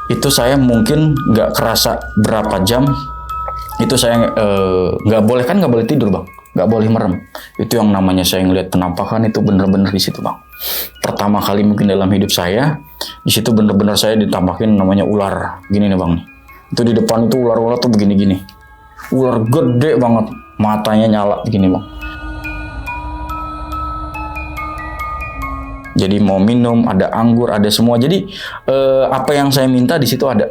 Itu saya mungkin nggak kerasa berapa jam. Itu saya nggak boleh tidur bang, nggak boleh merem. Itu yang namanya saya ngeliat penampakan itu bener-bener di situ bang. Pertama kali mungkin dalam hidup saya, di situ bener-bener saya ditampakin namanya ular. Gini nih bang, itu di depan itu ular-ular tuh begini-gini. Ular gede banget, matanya nyala begini bang. Jadi mau minum, ada anggur, ada semua. Jadi apa yang saya minta di situ ada.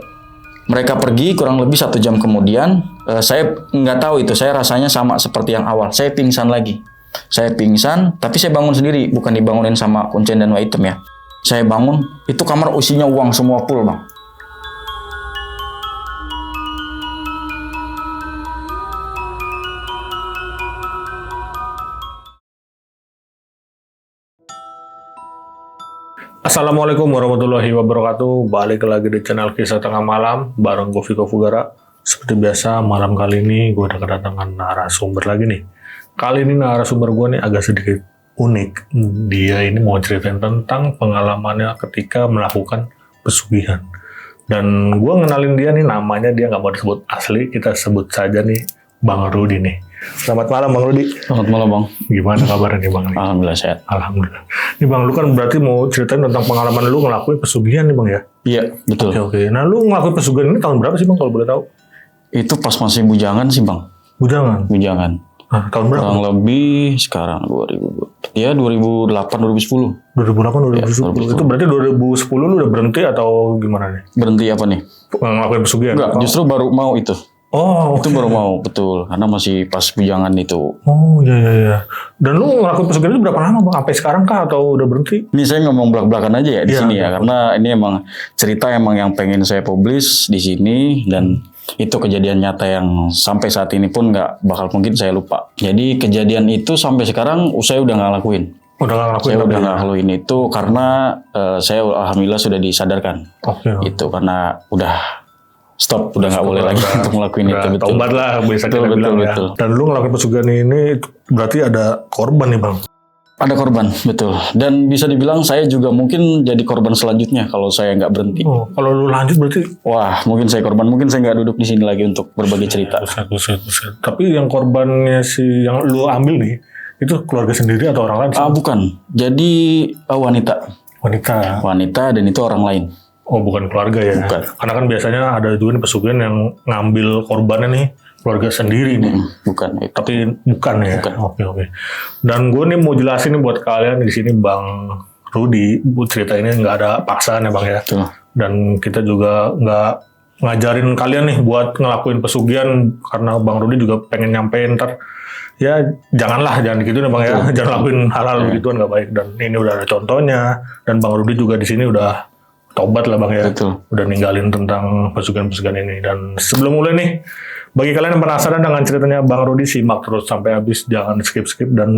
Mereka pergi kurang lebih 1 jam kemudian, saya nggak tahu itu, saya rasanya sama seperti yang awal, saya pingsan lagi. Saya pingsan, tapi saya bangun sendiri, bukan dibangunin sama kuncen dan waitem ya. Saya bangun, itu kamar isinya uang semua full bang. Assalamualaikum warahmatullahi wabarakatuh. Balik lagi di channel Kisah Tengah Malam bareng gue Viko Fugara. Seperti biasa malam kali ini gue udah kedatangan narasumber lagi nih. Kali ini narasumber gue nih agak sedikit unik. Dia ini mau ceritain tentang pengalamannya ketika melakukan pesugihan. Dan gue ngenalin dia nih, namanya dia nggak mau disebut asli, kita sebut saja nih Bang Rudi nih. Selamat malam Bang Rudi. Selamat malam bang. Gimana kabarnya nih Bang? Alhamdulillah sehat. Alhamdulillah. Nih Bang, lu kan berarti mau ceritain tentang pengalaman lu ngelakuin pesugihan nih Bang ya? Iya betul. Oke. Nah lu ngelakuin pesugihan ini tahun berapa sih Bang kalau boleh tahu? Itu pas masih bujangan sih bang. Bujangan? Bujangan. Nah, tahun berapa? Kurang lebih sekarang 2008, 2010. 2008, 2010. Ya, 2010. Itu berarti 2010 lu udah berhenti atau gimana nih? Berhenti apa nih? Ngelakuin pesugihan? Enggak, justru baru mau itu. Oh, Itu baru mau, betul. Karena masih pas bujangan itu. Oh, iya. Dan lu ngelakuin pesugihan itu berapa lama Bang? Sampai sekarang kah atau udah berhenti? Ini saya ngomong belak-belakan aja ya di Iya, sini ya, betul. karena ini emang cerita yang pengen saya publish di sini, dan itu kejadian nyata yang sampai saat ini pun nggak bakal mungkin saya lupa. Jadi kejadian itu sampai sekarang saya udah nggak lakuin. Udah nggak ngelakuin? Saya udah tapi nggak lakuin itu karena saya alhamdulillah sudah disadarkan. Oke. Itu karena udah stop, udah nggak boleh lagi untuk ngelakuin itu. Betul. Taubat lah, bisa kita Betul, bilang betul. ya. Dan lu ngelakuin pesugihan ini berarti ada korban nih Bang? Ada korban, betul. Dan bisa dibilang saya juga mungkin jadi korban selanjutnya kalau saya nggak berhenti. Oh, kalau lu lanjut berarti? Wah, mungkin saya korban. Mungkin saya nggak duduk di sini lagi untuk berbagi cerita. Buset. Tapi yang korbannya yang lu ambil nih, itu keluarga sendiri atau orang lain? Bukan. Jadi wanita. Wanita dan itu orang lain. Oh, bukan keluarga ya? Bukan. Karena kan biasanya ada juga nih pesugihan yang ngambil korbannya nih keluarga sendiri nih. Bukan itu. Tapi bukan ya? Bukan. Oke. Dan gue nih mau jelasin nih buat kalian di sini Bang Rudi, cerita ini nggak ada paksaan ya Bang ya? Betul. Dan kita juga nggak ngajarin kalian nih buat ngelakuin pesugihan, karena Bang Rudi juga pengen nyampein ntar ya jangan gitu nih Bang ya, jangan lakuin hal-hal begituan nggak baik. Dan ini udah ada contohnya, dan Bang Rudi juga di sini udah tobat lah Bang ya. Betul. Udah ninggalin tentang pesugihan-pesugihan ini. Dan sebelum mulai nih, bagi kalian yang penasaran dengan ceritanya Bang Rudi, simak terus sampai habis, jangan skip. Dan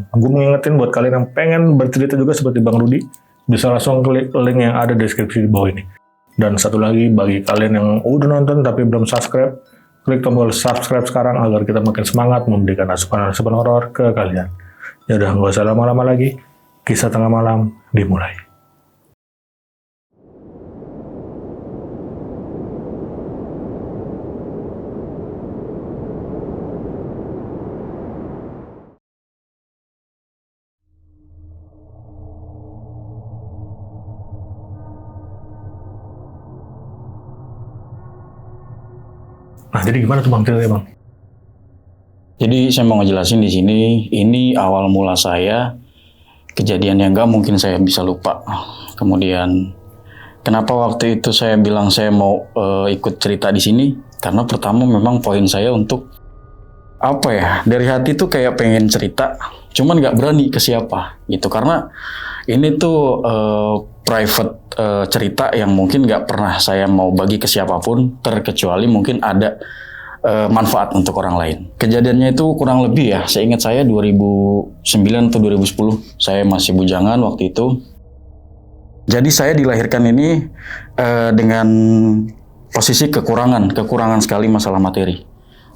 gue mengingetin buat kalian yang pengen bercerita juga seperti Bang Rudi, bisa langsung klik link yang ada di deskripsi di bawah ini. Dan satu lagi, bagi kalian yang udah nonton tapi belum subscribe, klik tombol subscribe sekarang agar kita makin semangat memberikan asupan horor ke kalian. Ya udah, nggak usah lama-lama lagi, Kisah Tengah Malam dimulai. Nah, jadi gimana tuh Bang ceritanya Bang? Jadi saya mau ngejelasin di sini, ini awal mula saya, kejadian yang nggak mungkin saya bisa lupa. Kemudian kenapa waktu itu saya bilang saya mau ikut cerita di sini? Karena pertama memang poin saya untuk apa ya, dari hati tuh kayak pengen cerita, cuman nggak berani ke siapa gitu. Karena ini tuh private cerita yang mungkin nggak pernah saya mau bagi ke siapapun, terkecuali mungkin ada manfaat untuk orang lain. Kejadiannya itu kurang lebih ya, seingat saya 2009 atau 2010, saya masih bujangan waktu itu. Jadi saya dilahirkan ini dengan posisi kekurangan sekali masalah materi.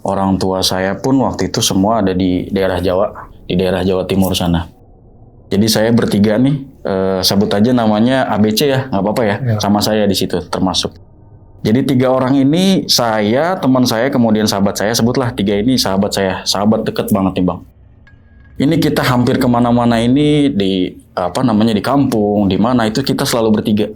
Orang tua saya pun waktu itu semua ada di daerah Jawa Timur sana. Jadi saya bertiga nih, sebut aja namanya ABC ya, nggak apa-apa ya, sama saya di situ termasuk. Jadi 3 orang ini, saya, teman saya, kemudian sahabat saya, sebutlah 3 ini sahabat saya, sahabat deket banget nih Bang. Ini kita hampir kemana-mana ini di di kampung, di mana itu kita selalu bertiga.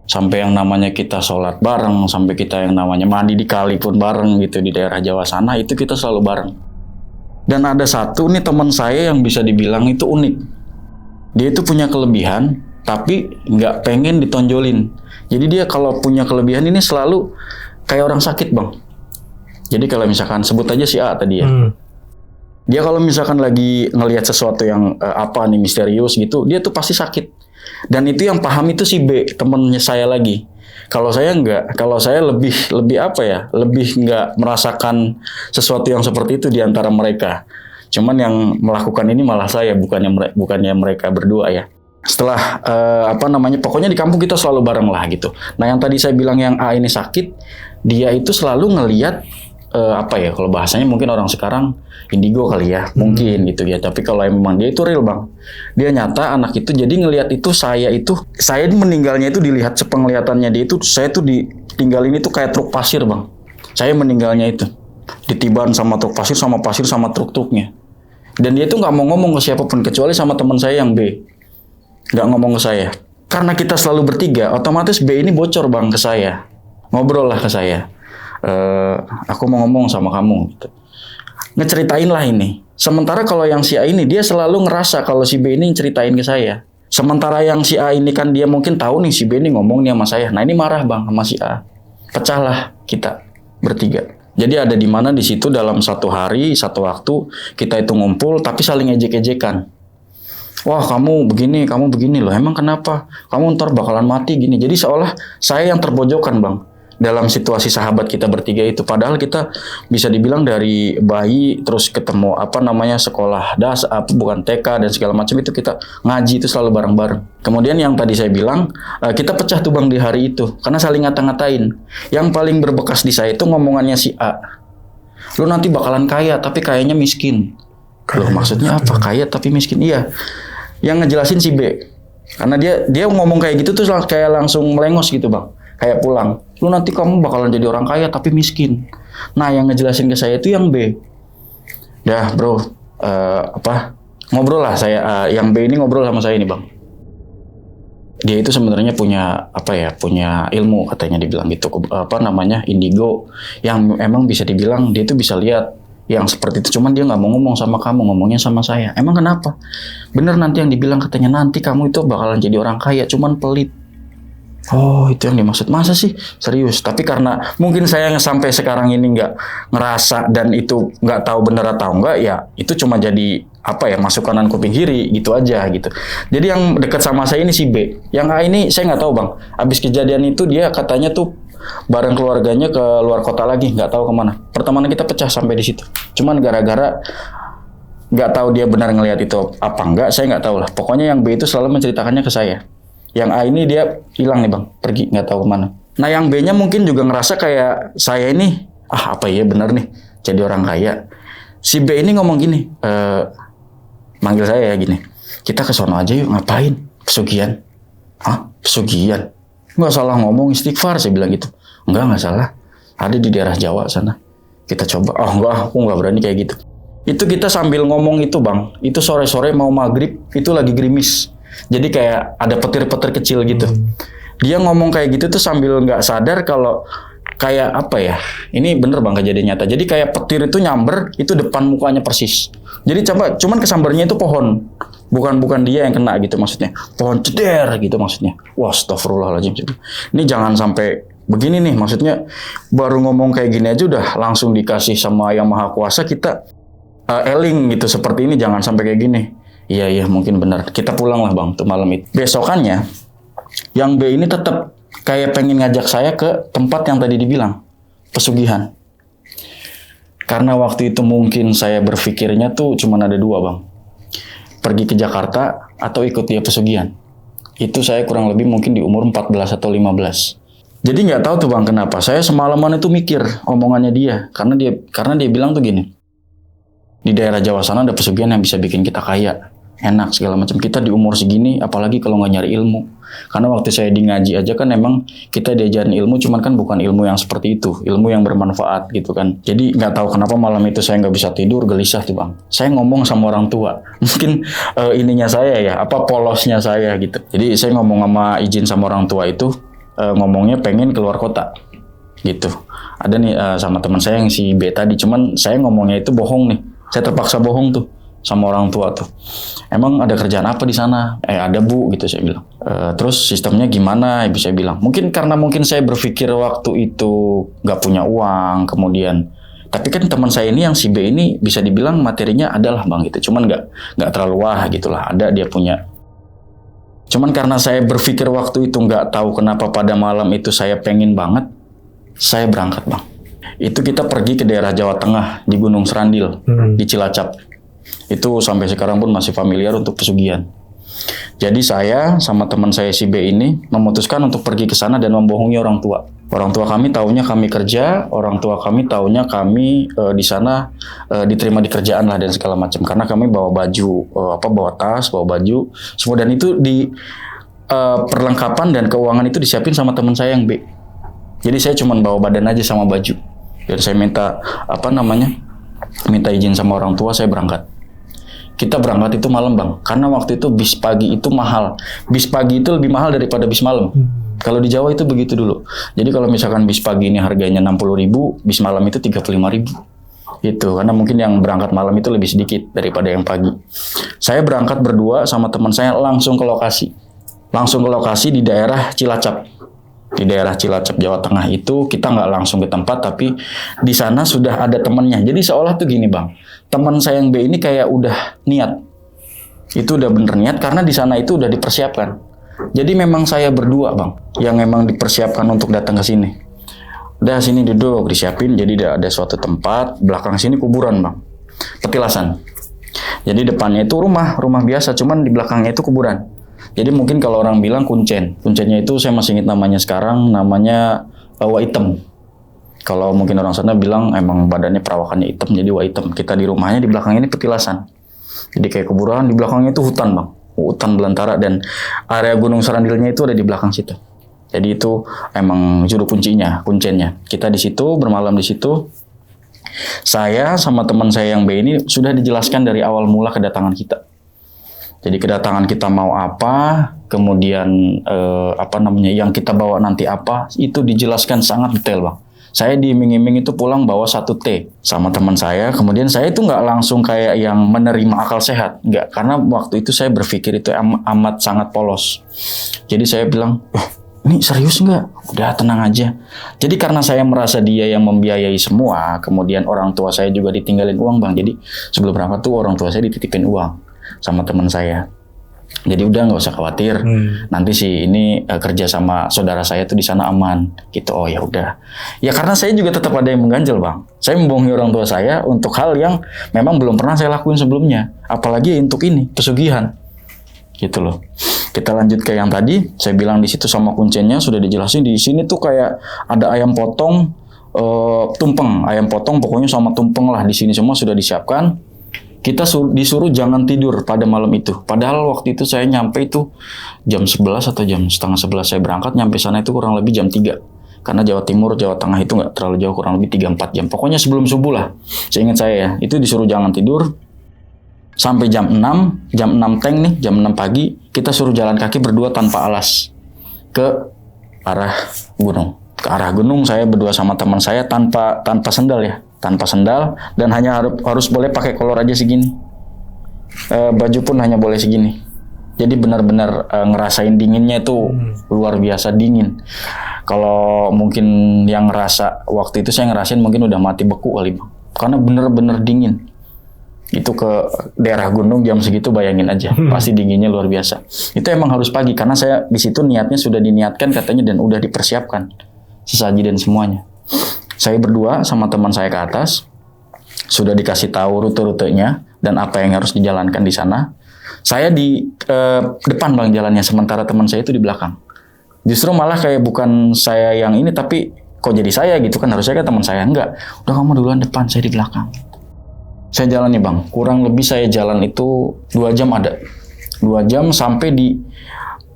Sampai yang namanya kita sholat bareng, sampai kita yang namanya mandi di kali pun bareng gitu di daerah Jawa sana, itu kita selalu bareng. Dan ada satu nih teman saya yang bisa dibilang itu unik. Dia itu punya kelebihan, tapi nggak pengen ditonjolin. Jadi dia kalau punya kelebihan ini selalu kayak orang sakit Bang. Jadi kalau misalkan sebut aja si A tadi ya. Dia kalau misalkan lagi ngelihat sesuatu yang misterius gitu, dia tuh pasti sakit. Dan itu yang paham itu si B, temennya saya lagi. Kalau saya enggak, kalau saya lebih nggak merasakan sesuatu yang seperti itu di antara mereka. Cuman yang melakukan ini malah saya, bukannya mereka berdua ya. Setelah pokoknya di kampung kita selalu bareng lah gitu. Nah yang tadi saya bilang yang A ini sakit, dia itu selalu ngelihat kalau bahasanya mungkin orang sekarang indigo kali ya, mungkin gitu ya. Tapi kalau memang dia itu real Bang, dia nyata anak itu jadi ngelihat itu saya meninggalnya itu dilihat sepenglihatannya dia itu, saya tuh ditinggalin itu kayak truk pasir Bang. Saya meninggalnya itu ditiban sama truk pasir sama truk-truknya. Dan dia itu nggak mau ngomong ke siapapun kecuali sama teman saya yang B. Nggak ngomong ke saya. Karena kita selalu bertiga, otomatis B ini bocor Bang ke saya. Ngobrol lah ke saya. Aku mau ngomong sama kamu. Gitu. Ngeceritain lah ini. Sementara kalau yang si A ini, dia selalu ngerasa kalau si B ini ceritain ke saya. Sementara yang si A ini kan dia mungkin tahu nih si B ini ngomong nih sama saya. Nah ini marah Bang sama si A. Pecahlah kita bertiga. Jadi ada di mana di situ dalam satu hari, satu waktu, kita itu ngumpul tapi saling ejek-ejekan. Wah kamu begini loh, emang kenapa? Kamu ntar bakalan mati gini. Jadi seolah saya yang terpojokan Bang dalam situasi sahabat kita bertiga itu. Padahal kita bisa dibilang dari bayi terus ketemu sekolah bukan TK dan segala macam itu kita ngaji itu selalu bareng-bareng. Kemudian yang tadi saya bilang kita pecah tuh Bang di hari itu karena saling ngata-ngatain. Yang paling berbekas di saya itu ngomongannya si A. Lu nanti bakalan kaya tapi kayaknya miskin. Loh maksudnya apa? Kaya tapi miskin? Iya. Yang ngejelasin si B. Karena dia ngomong kayak gitu tuh kayak langsung melengos gitu Bang. Kayak pulang. Lu nanti kamu bakalan jadi orang kaya tapi miskin. Nah yang ngejelasin ke saya itu yang B. Dah bro, ngobrol lah saya. Yang B ini ngobrol sama saya nih Bang. Dia itu sebenarnya punya ilmu katanya dibilang gitu. Indigo. Yang emang bisa dibilang dia itu bisa lihat yang seperti itu, cuman dia nggak mau ngomong sama kamu, ngomongnya sama saya. Emang kenapa? Bener nanti yang dibilang katanya nanti kamu itu bakalan jadi orang kaya, cuman pelit. Oh itu yang dimaksud, masa sih? Serius? Tapi karena mungkin saya yang sampai sekarang ini nggak ngerasa dan itu nggak tahu bener atau enggak, ya itu cuma jadi masuk kanan kuping kiri gitu aja gitu. Jadi yang dekat sama saya ini si B. Yang A ini saya nggak tahu Bang. Abis kejadian itu dia katanya tuh bareng keluarganya ke luar kota lagi, nggak tahu kemana. Pertemanan kita pecah sampai di situ. Cuman gara-gara nggak tahu dia benar ngelihat itu apa enggak, saya nggak tahu lah. Pokoknya yang B itu selalu menceritakannya ke saya. Yang A ini dia hilang nih Bang, pergi nggak tahu kemana. Nah yang B-nya mungkin juga ngerasa kayak saya ini, benar nih jadi orang kaya. Si B ini ngomong gini, manggil saya ya gini, kita ke sono aja yuk, ngapain? Pesugihan? Pesugihan? Nggak salah ngomong istighfar, saya bilang gitu. Nggak salah. Ada di daerah Jawa sana. Kita coba. Aku nggak berani kayak gitu. Itu kita sambil ngomong itu Bang. Itu sore-sore mau maghrib, itu lagi gerimis. Jadi kayak ada petir-petir kecil gitu. Dia ngomong kayak gitu tuh sambil nggak sadar kalau kayak ini bener Bang kejadian nyata. Jadi kayak petir itu nyamber, itu depan mukanya persis. Jadi cuman kesambarnya itu pohon. Bukan dia yang kena gitu maksudnya. Pohon ceder gitu maksudnya. Wah, astagfirullahaladzim. Ini jangan sampai begini nih maksudnya. Baru ngomong kayak gini aja udah langsung dikasih sama Yang Maha Kuasa kita eling gitu seperti ini, jangan sampai kayak gini. Iya mungkin benar. Kita pulang lah Bang tuh malam itu. Besokannya yang B ini tetap kayak pengen ngajak saya ke tempat yang tadi dibilang pesugihan. Karena waktu itu mungkin saya berpikirnya tuh cuma ada 2 Bang. Pergi ke Jakarta atau ikut dia pesugihan. Itu saya kurang lebih mungkin di umur 14 atau 15. Jadi nggak tahu tuh Bang kenapa. Saya semalaman itu mikir omongannya dia. Karena dia bilang tuh gini. Di daerah Jawa sana ada pesugihan yang bisa bikin kita kaya. enak segala macam. Kita di umur segini, apalagi kalau nggak nyari ilmu. Karena waktu saya di ngaji aja kan emang kita diajarin ilmu, cuman kan bukan ilmu yang seperti itu, ilmu yang bermanfaat gitu kan. Jadi nggak tahu kenapa malam itu saya nggak bisa tidur, gelisah tuh bang. Saya ngomong sama orang tua, mungkin ininya saya ya, polosnya saya gitu. Jadi saya ngomong izin sama orang tua itu, ngomongnya pengen keluar kota gitu. Ada nih sama teman saya yang si B tadi, cuman saya ngomongnya itu bohong nih. Saya terpaksa bohong tuh sama orang tua tuh. Emang ada kerjaan apa di sana? Ada bu, gitu saya bilang. Terus sistemnya gimana? Ibu saya bilang. Mungkin karena saya berpikir waktu itu nggak punya uang, kemudian. Tapi kan teman saya ini yang si B ini bisa dibilang materinya adalah bang gitu. Cuman nggak terlalu wah gitulah. Ada dia punya. Cuman karena saya berpikir waktu itu nggak tahu kenapa pada malam itu saya pengen banget, saya berangkat bang. Itu kita pergi ke daerah Jawa Tengah di Gunung Serandil, di Cilacap. Itu sampai sekarang pun masih familiar untuk pesugihan. Jadi saya sama teman saya si B ini memutuskan untuk pergi ke sana dan membohongi orang tua. Orang tua kami taunya kami kerja, orang tua kami taunya kami di sana diterima di kerjaan lah dan segala macam. Karena kami bawa baju, bawa tas, bawa baju, semua, dan itu di perlengkapan dan keuangan itu disiapin sama teman saya yang B. Jadi saya cuma bawa badan aja sama baju. Dan saya minta minta izin sama orang tua, saya berangkat. Kita berangkat itu malam bang, karena waktu itu bis pagi itu mahal. Bis pagi itu lebih mahal daripada bis malam. Kalau di Jawa itu begitu dulu. Jadi kalau misalkan bis pagi ini harganya 60.000, bis malam itu 35.000. Gitu, karena mungkin yang berangkat malam itu lebih sedikit daripada yang pagi. Saya berangkat berdua sama teman saya langsung ke lokasi. Langsung ke lokasi di daerah Cilacap. Di daerah Cilacap, Jawa Tengah itu kita nggak langsung ke tempat, tapi di sana sudah ada temannya. Jadi seolah tuh gini bang, teman saya yang B ini kayak udah niat. Itu udah bener niat karena di sana itu udah dipersiapkan. Jadi memang saya berdua bang, yang memang dipersiapkan untuk datang ke sini. Udah sini duduk, disiapin, jadi ada suatu tempat, belakang sini kuburan bang, petilasan. Jadi depannya itu rumah biasa, cuman di belakangnya itu kuburan. Jadi mungkin kalau orang bilang kuncen. Kuncennya itu saya masih ingat namanya sekarang, namanya Waitem. Kalau mungkin orang sana bilang emang badannya perawakannya hitam, jadi Waitem. Kita di rumahnya di belakang ini petilasan. Jadi kayak kuburan, di belakangnya itu hutan bang. Hutan belantara, dan area Gunung Serandilnya itu ada di belakang situ. Jadi itu emang juru kuncennya. Kita di situ, bermalam di situ. Saya sama teman saya yang B ini sudah dijelaskan dari awal mula kedatangan kita. Jadi kedatangan kita mau apa, kemudian yang kita bawa nanti apa, itu dijelaskan sangat detail bang. Saya diiming-iming itu pulang bawa 1 T sama teman saya, kemudian saya itu nggak langsung kayak yang menerima akal sehat, nggak, karena waktu itu saya berpikir itu amat sangat polos. Jadi saya bilang, ini serius nggak? Udah tenang aja. Jadi karena saya merasa dia yang membiayai semua, kemudian orang tua saya juga ditinggalin uang bang. Jadi sebelum berangkat tuh orang tua saya dititipin uang sama teman saya. Jadi udah nggak usah khawatir. Nanti si ini kerja sama saudara saya tuh di sana aman. Gitu. Oh ya udah. Ya karena saya juga tetap ada yang mengganjal bang. Saya membohongi orang tua saya untuk hal yang memang belum pernah saya lakuin sebelumnya. Apalagi untuk ini pesugihan. Gitu loh. Kita lanjut ke yang tadi. Saya bilang di situ sama kuncennya sudah dijelasin. Di sini tuh kayak ada ayam potong, tumpeng, ayam potong pokoknya sama tumpeng lah, di sini semua sudah disiapkan. Kita disuruh jangan tidur pada malam itu. Padahal waktu itu saya nyampe itu jam 11 atau jam setengah 11 saya berangkat, nyampe sana itu kurang lebih jam 3. Karena Jawa Timur, Jawa Tengah itu nggak terlalu jauh, kurang lebih 3-4 jam. Pokoknya sebelum subuh lah. Seingat saya ya, itu disuruh jangan tidur. Sampai jam 6 teng nih, jam 6 pagi, kita suruh jalan kaki berdua tanpa alas. Ke arah gunung. Ke arah gunung saya berdua sama teman saya tanpa sendal ya. Tanpa sendal, dan hanya harus boleh pakai kolor aja segini. Baju pun hanya boleh segini. Jadi benar-benar ngerasain dinginnya itu luar biasa dingin. Kalau mungkin yang ngerasa waktu itu saya ngerasain mungkin udah mati beku kali bang. Karena benar-benar dingin. Itu ke daerah gunung jam segitu bayangin aja, pasti dinginnya luar biasa. Itu emang harus pagi karena saya di situ niatnya sudah diniatkan katanya dan udah dipersiapkan sesaji dan semuanya. Saya berdua sama teman saya ke atas, sudah dikasih tahu rute-rutenya dan apa yang harus dijalankan di sana. Saya di depan bang jalannya, sementara teman saya itu di belakang. Justru malah kayak bukan saya yang ini, tapi kok jadi saya gitu kan, harusnya kan teman saya. Enggak, udah kamu duluan depan, saya di belakang. Saya jalan nih bang, kurang lebih saya jalan itu 2 jam ada. 2 jam sampai di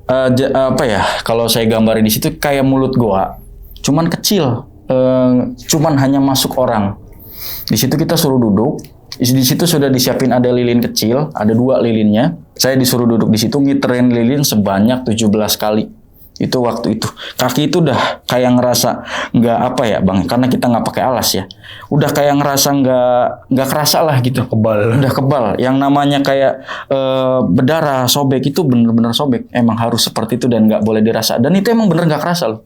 apa ya? Kalau saya gambarin di situ kayak mulut goa, cuman kecil, cuman hanya masuk orang. Di situ kita suruh duduk. Di situ sudah disiapin ada lilin kecil, ada 2 lilinnya. Saya disuruh duduk di situ ngiterin lilin sebanyak 17 kali. Itu waktu itu kaki itu udah kayak ngerasa nggak apa ya bang, karena kita nggak pakai alas ya, udah kayak ngerasa nggak kerasa lah gitu, udah kebal. Yang namanya kayak berdarah sobek itu bener-bener sobek, emang harus seperti itu dan nggak boleh dirasa, dan itu emang bener nggak kerasa loh,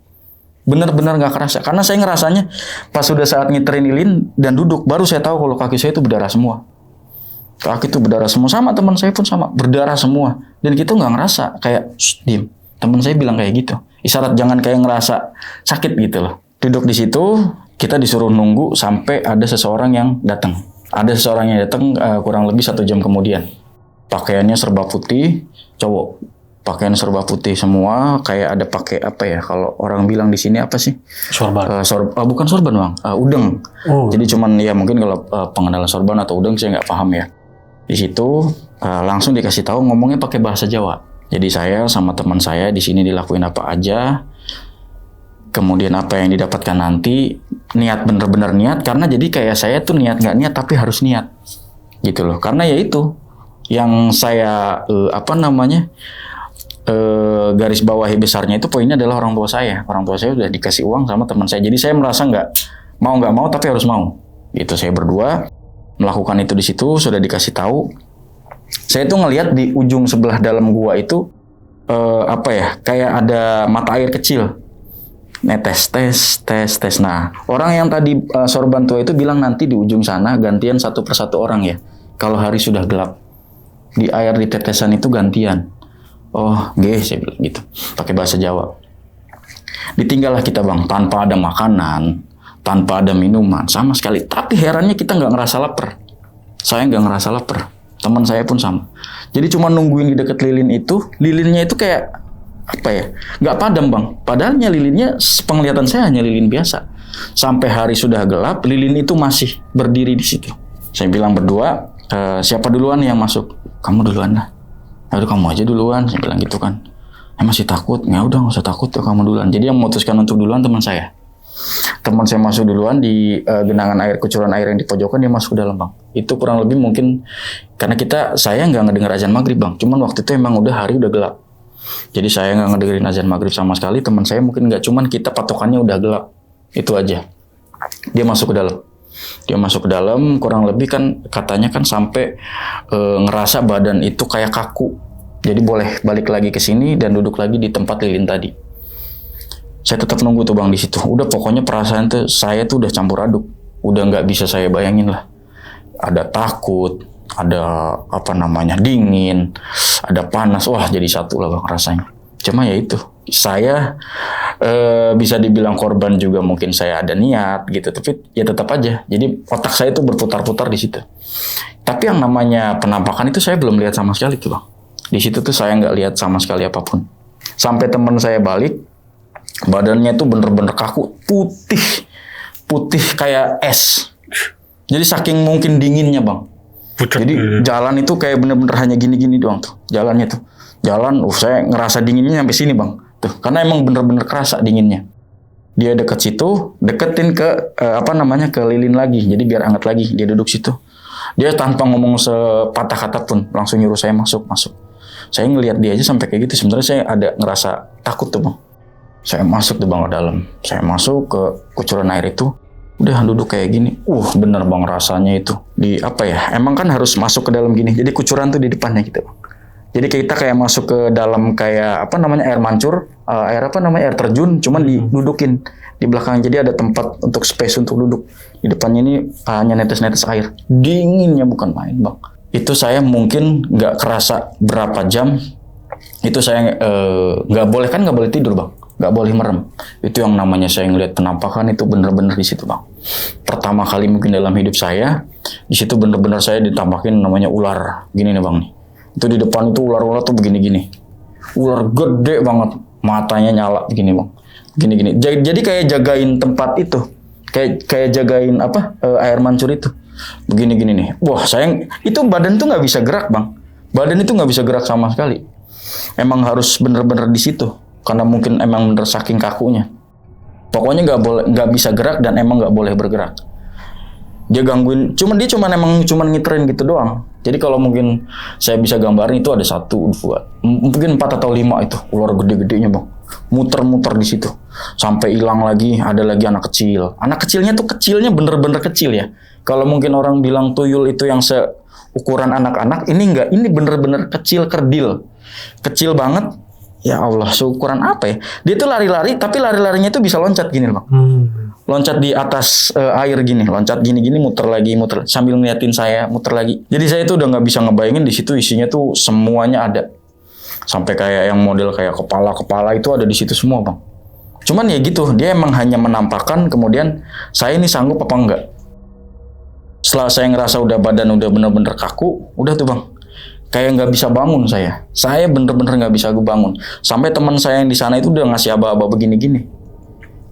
bener-bener nggak kerasa, karena saya ngerasanya pas sudah saat ngiterin lilin dan duduk baru saya tahu kalau kaki saya itu berdarah semua. Kaki itu berdarah semua, sama teman saya pun sama berdarah semua, dan kita nggak ngerasa kayak diem. Temen saya bilang kayak gitu, isyarat jangan kayak ngerasa sakit gitu loh. Duduk di situ, kita disuruh nunggu sampai ada seseorang yang datang. Ada seseorang yang datang kurang lebih 1 jam kemudian. Pakaiannya serba putih, cowok. Pakaian serba putih semua, kayak ada pakai apa ya? Kalau orang bilang di sini apa sih? Sorban. Bukan sorban bang, udeng. Oh. Jadi cuman ya mungkin kalau pengenalan sorban atau udeng saya nggak paham ya. Di situ langsung dikasih tahu ngomongnya pakai bahasa Jawa. Jadi saya sama teman saya di sini dilakuin apa aja, kemudian apa yang didapatkan nanti, niat bener-bener niat, karena jadi kayak saya tuh niat nggak niat tapi harus niat, gitu loh. Karena ya itu yang saya garis bawahi besarnya itu poinnya adalah orang tua saya. Orang tua saya udah dikasih uang sama teman saya, jadi saya merasa nggak mau tapi harus mau. Gitu saya berdua melakukan itu di situ, sudah dikasih tahu. Saya tuh ngelihat di ujung sebelah dalam gua itu kayak ada mata air kecil. Netes, tes. Nah, orang yang tadi sorban tua itu bilang nanti di ujung sana gantian 1 persatu orang ya. Kalau hari sudah gelap, di air di tetesan itu gantian. Oh, saya bilang gitu, pakai bahasa Jawa. Ditinggallah kita bang, tanpa ada makanan, tanpa ada minuman, sama sekali. Tapi herannya kita nggak ngerasa lapar. Saya nggak ngerasa lapar. Teman saya pun sama. Jadi cuma nungguin di dekat lilin itu, lilinnya itu kayak apa ya? Nggak padam bang. Padahalnya lilinnya, penglihatan saya hanya lilin biasa. Sampai hari sudah gelap, lilin itu masih berdiri di situ. Saya bilang berdua, siapa duluan yang masuk? Kamu duluan lah. Aduh kamu aja duluan, saya bilang gitu kan. Masih takut? Ya udah nggak usah takut, kamu duluan. Jadi yang memutuskan untuk duluan teman saya. Teman saya masuk duluan di genangan air, kucuran air yang di pojokan, dia masuk ke dalam bang. Itu kurang lebih mungkin karena saya nggak ngedenger azan maghrib bang. Cuman waktu itu emang hari udah gelap. Jadi saya nggak ngedengerin azan maghrib sama sekali. Teman saya mungkin nggak, cuman kita patokannya udah gelap. Itu aja. Dia masuk ke dalam. Kurang lebih kan katanya kan sampai ngerasa badan itu kayak kaku. Jadi boleh balik lagi ke sini dan duduk lagi di tempat lilin tadi. Saya tetap nunggu tuh bang di situ. Udah pokoknya perasaan tuh saya tuh udah campur aduk. Udah nggak bisa saya bayangin lah. Ada takut, ada dingin, ada panas. Wah jadi satu lah bang rasanya. Cuma ya itu. Saya bisa dibilang korban juga, mungkin saya ada niat gitu. Tapi ya tetap aja. Jadi otak saya tuh berputar-putar di situ. Tapi yang namanya penampakan itu saya belum lihat sama sekali tuh bang. Di situ tuh saya nggak lihat sama sekali apapun. Sampai teman saya balik, badannya tuh bener-bener kaku, putih kayak es. Jadi saking mungkin dinginnya bang. Jadi jalan itu kayak bener-bener hanya gini-gini doang tuh jalannya tuh. Jalan, saya ngerasa dinginnya sampai sini bang. Tuh, karena emang bener-bener kerasa dinginnya. Dia deket situ, deketin ke ke lilin lagi. Jadi biar hangat lagi. Dia duduk situ. Dia tanpa ngomong sepatah kata pun langsung nyuruh saya masuk. Saya ngelihat dia aja sampai kayak gitu. Sebenarnya saya ada ngerasa takut tuh bang. Saya masuk tuh bang ke dalam. Saya masuk ke kucuran air itu. Udah duduk kayak gini. Bener bang rasanya itu. Emang kan harus masuk ke dalam gini. Jadi kucuran tuh di depannya gitu bang. Jadi kita kayak masuk ke dalam kayak air mancur. Air terjun. Cuman didudukin di belakang. Jadi ada tempat untuk space untuk duduk. Di depannya ini hanya netes-netes air. Dinginnya bukan main bang. Itu saya mungkin nggak kerasa berapa jam. Itu saya nggak boleh tidur bang. Nggak boleh merem. Itu yang namanya saya ngeliat penampakan itu bener-bener di situ bang. Pertama kali mungkin dalam hidup saya, di situ bener-bener saya ditampakin namanya ular. Gini nih bang nih. Itu di depan itu ular-ular tuh begini-gini. Ular gede banget, matanya nyala begini bang. Gini-gini. Jadi kayak jagain tempat itu. Kayak jagain air mancur itu. begini-gini nih. Wah, saya itu badan tuh nggak bisa gerak, Bang. Badan itu nggak bisa gerak sama sekali. Emang harus bener-bener di situ, karena mungkin emang bener saking kakunya. Pokoknya nggak bisa gerak dan emang nggak boleh bergerak. Dia gangguin, dia emang ngiterin gitu doang. Jadi kalau mungkin saya bisa gambarin itu ada 1, 2, mungkin 4 atau 5 itu ular gede-gedenya, Bang. Muter-muter di situ sampai hilang lagi. Ada lagi anak kecil. Anak kecilnya tuh kecilnya bener-bener kecil ya. Kalau mungkin orang bilang tuyul itu yang seukuran anak-anak, ini enggak. Ini bener-bener kecil, kerdil, kecil banget. Ya Allah, seukuran apa ya? Dia tuh lari-lari, tapi lari-larinya tuh bisa loncat gini, Bang. Loncat di atas air gini, loncat gini-gini, muter lagi, muter sambil ngeliatin saya, muter lagi. Jadi saya tuh udah nggak bisa ngebayangin di situ isinya tuh semuanya ada. Sampai kayak yang model kayak kepala itu ada di situ semua, Bang. Cuman ya gitu, dia emang hanya menampakkan, kemudian saya ini sanggup apa enggak. Setelah saya ngerasa udah badan udah bener-bener kaku, udah tuh, Bang. Kayak nggak bisa bangun saya. Saya bener-bener nggak bisa bangun. Sampai teman saya yang di sana itu udah ngasih aba-aba begini-gini.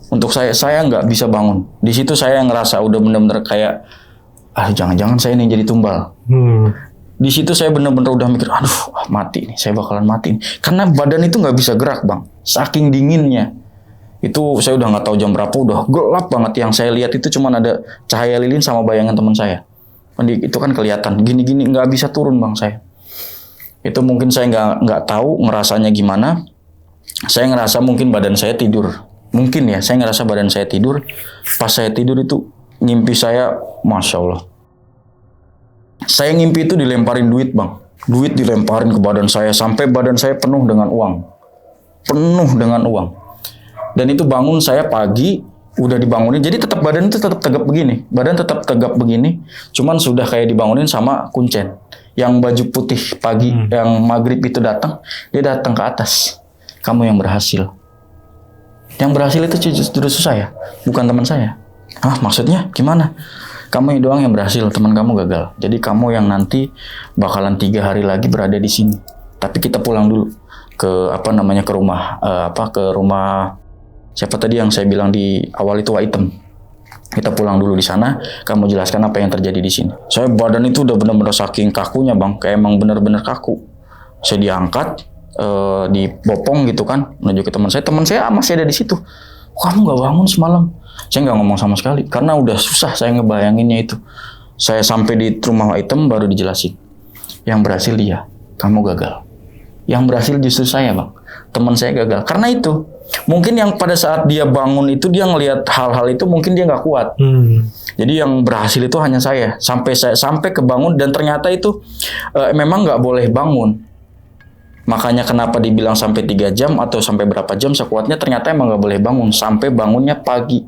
Untuk saya nggak bisa bangun. Di situ saya ngerasa udah bener-bener kayak, jangan-jangan saya ini jadi tumbal. Di situ saya bener-bener udah mikir, mati nih, saya bakalan mati nih. Karena badan itu nggak bisa gerak, Bang. Saking dinginnya. Itu saya udah nggak tahu jam berapa, udah gelap banget. Yang saya lihat itu cuma ada cahaya lilin sama bayangan teman saya. Itu kan kelihatan. Gini-gini nggak bisa turun, Bang, saya. Itu mungkin saya nggak tahu ngerasanya gimana. Saya ngerasa mungkin badan saya tidur. Mungkin ya, saya ngerasa badan saya tidur. Pas saya tidur itu, ngimpi saya, Masya Allah. Saya ngimpi itu dilemparin duit, Bang. Duit dilemparin ke badan saya, sampai badan saya penuh dengan uang. Penuh dengan uang. Dan itu bangun saya pagi, udah dibangunin. Jadi tetap badan itu tetap tegap begini. Badan tetap tegap begini, cuman sudah kayak dibangunin sama kuncen. Yang baju putih pagi, yang maghrib itu datang, dia datang ke atas. Kamu yang berhasil. Yang berhasil itu justru saya, bukan teman saya. Maksudnya gimana? Kamu doang yang berhasil, teman kamu gagal. Jadi kamu yang nanti bakalan 3 hari lagi berada di sini. Tapi kita pulang dulu ke ke rumah ke rumah siapa tadi yang saya bilang di awal itu Waitem. Kita pulang dulu di sana, kamu jelaskan apa yang terjadi di sini. Saya badan itu udah benar-benar saking kakunya, Bang, kayak emang benar-benar kaku. Saya diangkat, dibopong gitu kan, menuju ke teman saya masih ada di situ. Kamu nggak bangun semalam? Saya nggak ngomong sama sekali, karena udah susah saya ngebayanginnya itu. Saya sampai di rumah Waitem baru dijelasin. Yang berhasil dia, kamu gagal. Yang berhasil justru saya, Bang. Teman saya gagal. Karena itu, mungkin yang pada saat dia bangun itu dia ngelihat hal-hal itu mungkin dia nggak kuat. Jadi yang berhasil itu hanya saya. Sampai kebangun dan ternyata itu memang nggak boleh bangun. Makanya kenapa dibilang sampai 3 jam atau sampai berapa jam sekuatnya, ternyata emang nggak boleh bangun. Sampai bangunnya pagi.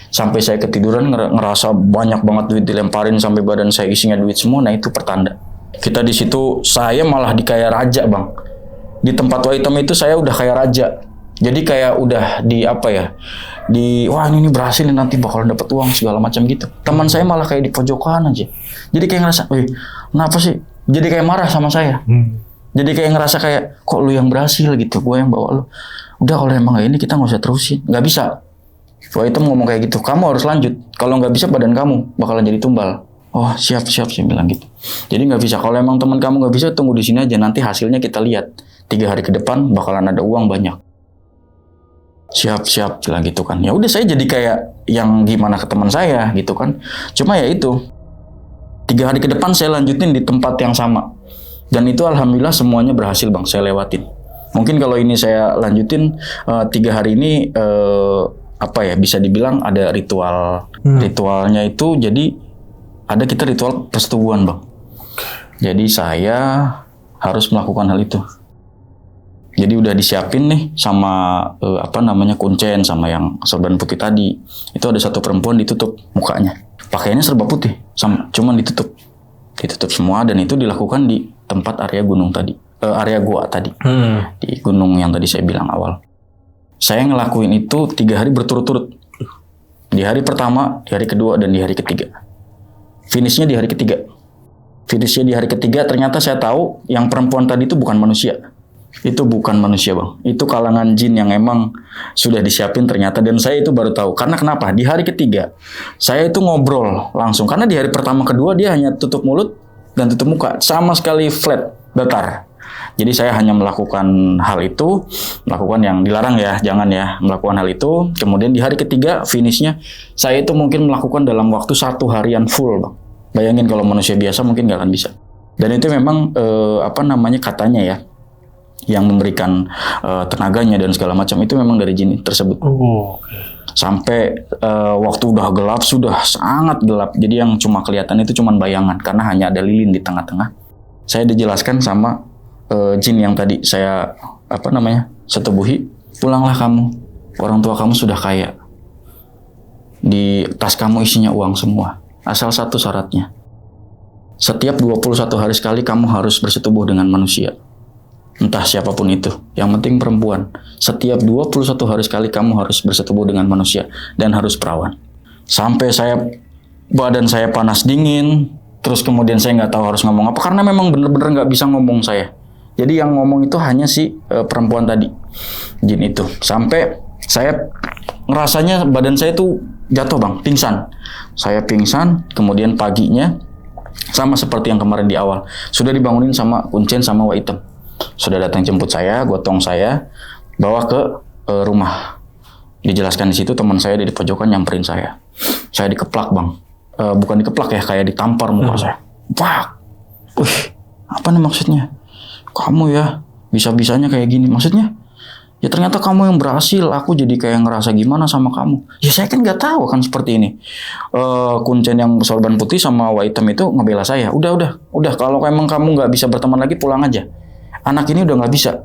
Sampai saya ketiduran ngerasa banyak banget duit dilemparin sampai badan saya isinya duit semua. Nah itu pertanda. Kita di situ saya malah kayak raja, Bang. Di tempat Waitem itu saya udah kayak raja. Jadi kayak udah wah ini berhasil nih, nanti bakalan dapat uang segala macam gitu. Teman saya malah kayak di pojokan aja. Jadi kayak ngerasa, kenapa sih? Jadi kayak marah sama saya. Jadi kayak ngerasa kayak, kok lu yang berhasil gitu, gue yang bawa lu. Udah kalau emang kayak ini kita nggak usah terusin, nggak bisa. Waitem ngomong kayak gitu, kamu harus lanjut. Kalau nggak bisa badan kamu bakalan jadi tumbal. Oh siap saya bilang gitu. Jadi nggak bisa. Kalau emang teman kamu nggak bisa, tunggu di sini aja. Nanti hasilnya kita lihat. 3 hari ke depan bakalan ada uang banyak. Siap bilang gitu kan. Ya udah saya jadi kayak yang gimana ke teman saya gitu kan. Cuma ya itu 3 hari ke depan saya lanjutin di tempat yang sama. Dan itu alhamdulillah semuanya berhasil, Bang. Saya lewatin. Mungkin kalau ini saya lanjutin 3 hari ini bisa dibilang ada ritual. Ritualnya itu jadi ada kita ritual persetubuhan, Bang. Jadi saya harus melakukan hal itu. Jadi udah disiapin nih sama kuncen sama yang sorban putih tadi. Itu ada satu perempuan ditutup mukanya. Pakaiannya serba putih, cuman ditutup semua, dan itu dilakukan di tempat area gunung tadi, area gua tadi. Di gunung yang tadi saya bilang awal. Saya ngelakuin itu 3 hari berturut-turut. Di hari pertama, di hari kedua, dan di hari ketiga. Finishnya di hari ketiga. Ternyata saya tahu yang perempuan tadi itu bukan manusia. Itu bukan manusia bang, itu kalangan jin yang emang sudah disiapin ternyata. Dan saya itu baru tahu, karena kenapa? Di hari ketiga, saya itu ngobrol langsung. Karena di hari pertama kedua dia hanya tutup mulut dan tutup muka, sama sekali flat, datar. Jadi saya hanya melakukan hal itu, melakukan yang dilarang ya, jangan ya, melakukan hal itu. Kemudian di hari ketiga, finishnya, saya itu mungkin melakukan dalam waktu 1 harian full bang. Bayangin kalau manusia biasa mungkin nggak akan bisa. Dan itu memang katanya ya, yang memberikan tenaganya dan segala macam itu memang dari jin tersebut. Sampai waktu udah gelap, sudah sangat gelap. Jadi yang cuma kelihatan itu cuma bayangan karena hanya ada lilin di tengah-tengah. Saya dijelaskan sama jin yang tadi saya setubuhi, pulanglah kamu. Orang tua kamu sudah kaya. Di tas kamu isinya uang semua. Asal satu syaratnya. Setiap 21 hari sekali kamu harus bersetubuh dengan manusia. Entah siapapun itu, yang penting perempuan. Setiap 21 hari sekali kamu harus bersetubuh dengan manusia dan harus perawan. Sampai badan saya panas dingin, terus kemudian saya nggak tahu harus ngomong apa karena memang bener-bener nggak bisa ngomong saya. Jadi yang ngomong itu hanya si perempuan tadi, jin itu. Sampai saya ngerasanya badan saya tuh jatuh bang, pingsan. Saya pingsan, kemudian paginya sama seperti yang kemarin di awal, sudah dibangunin sama Kuncen sama Waitem. Sudah datang jemput saya, gotong saya, bawa ke rumah. Dijelaskan di situ, teman saya di pojokan nyamperin saya. Saya dikeplak bang, bukan dikeplak ya, kayak ditampar muka saya. Wah, apa nih maksudnya? Kamu ya bisa-bisanya kayak gini, maksudnya? Ya ternyata kamu yang berhasil, aku jadi kayak ngerasa gimana sama kamu. Ya saya kan nggak tahu kan seperti ini. Kuncen yang sorban putih sama Waitem itu ngebela saya. Udah, kalau emang kamu nggak bisa berteman lagi, pulang aja. Anak ini udah nggak bisa,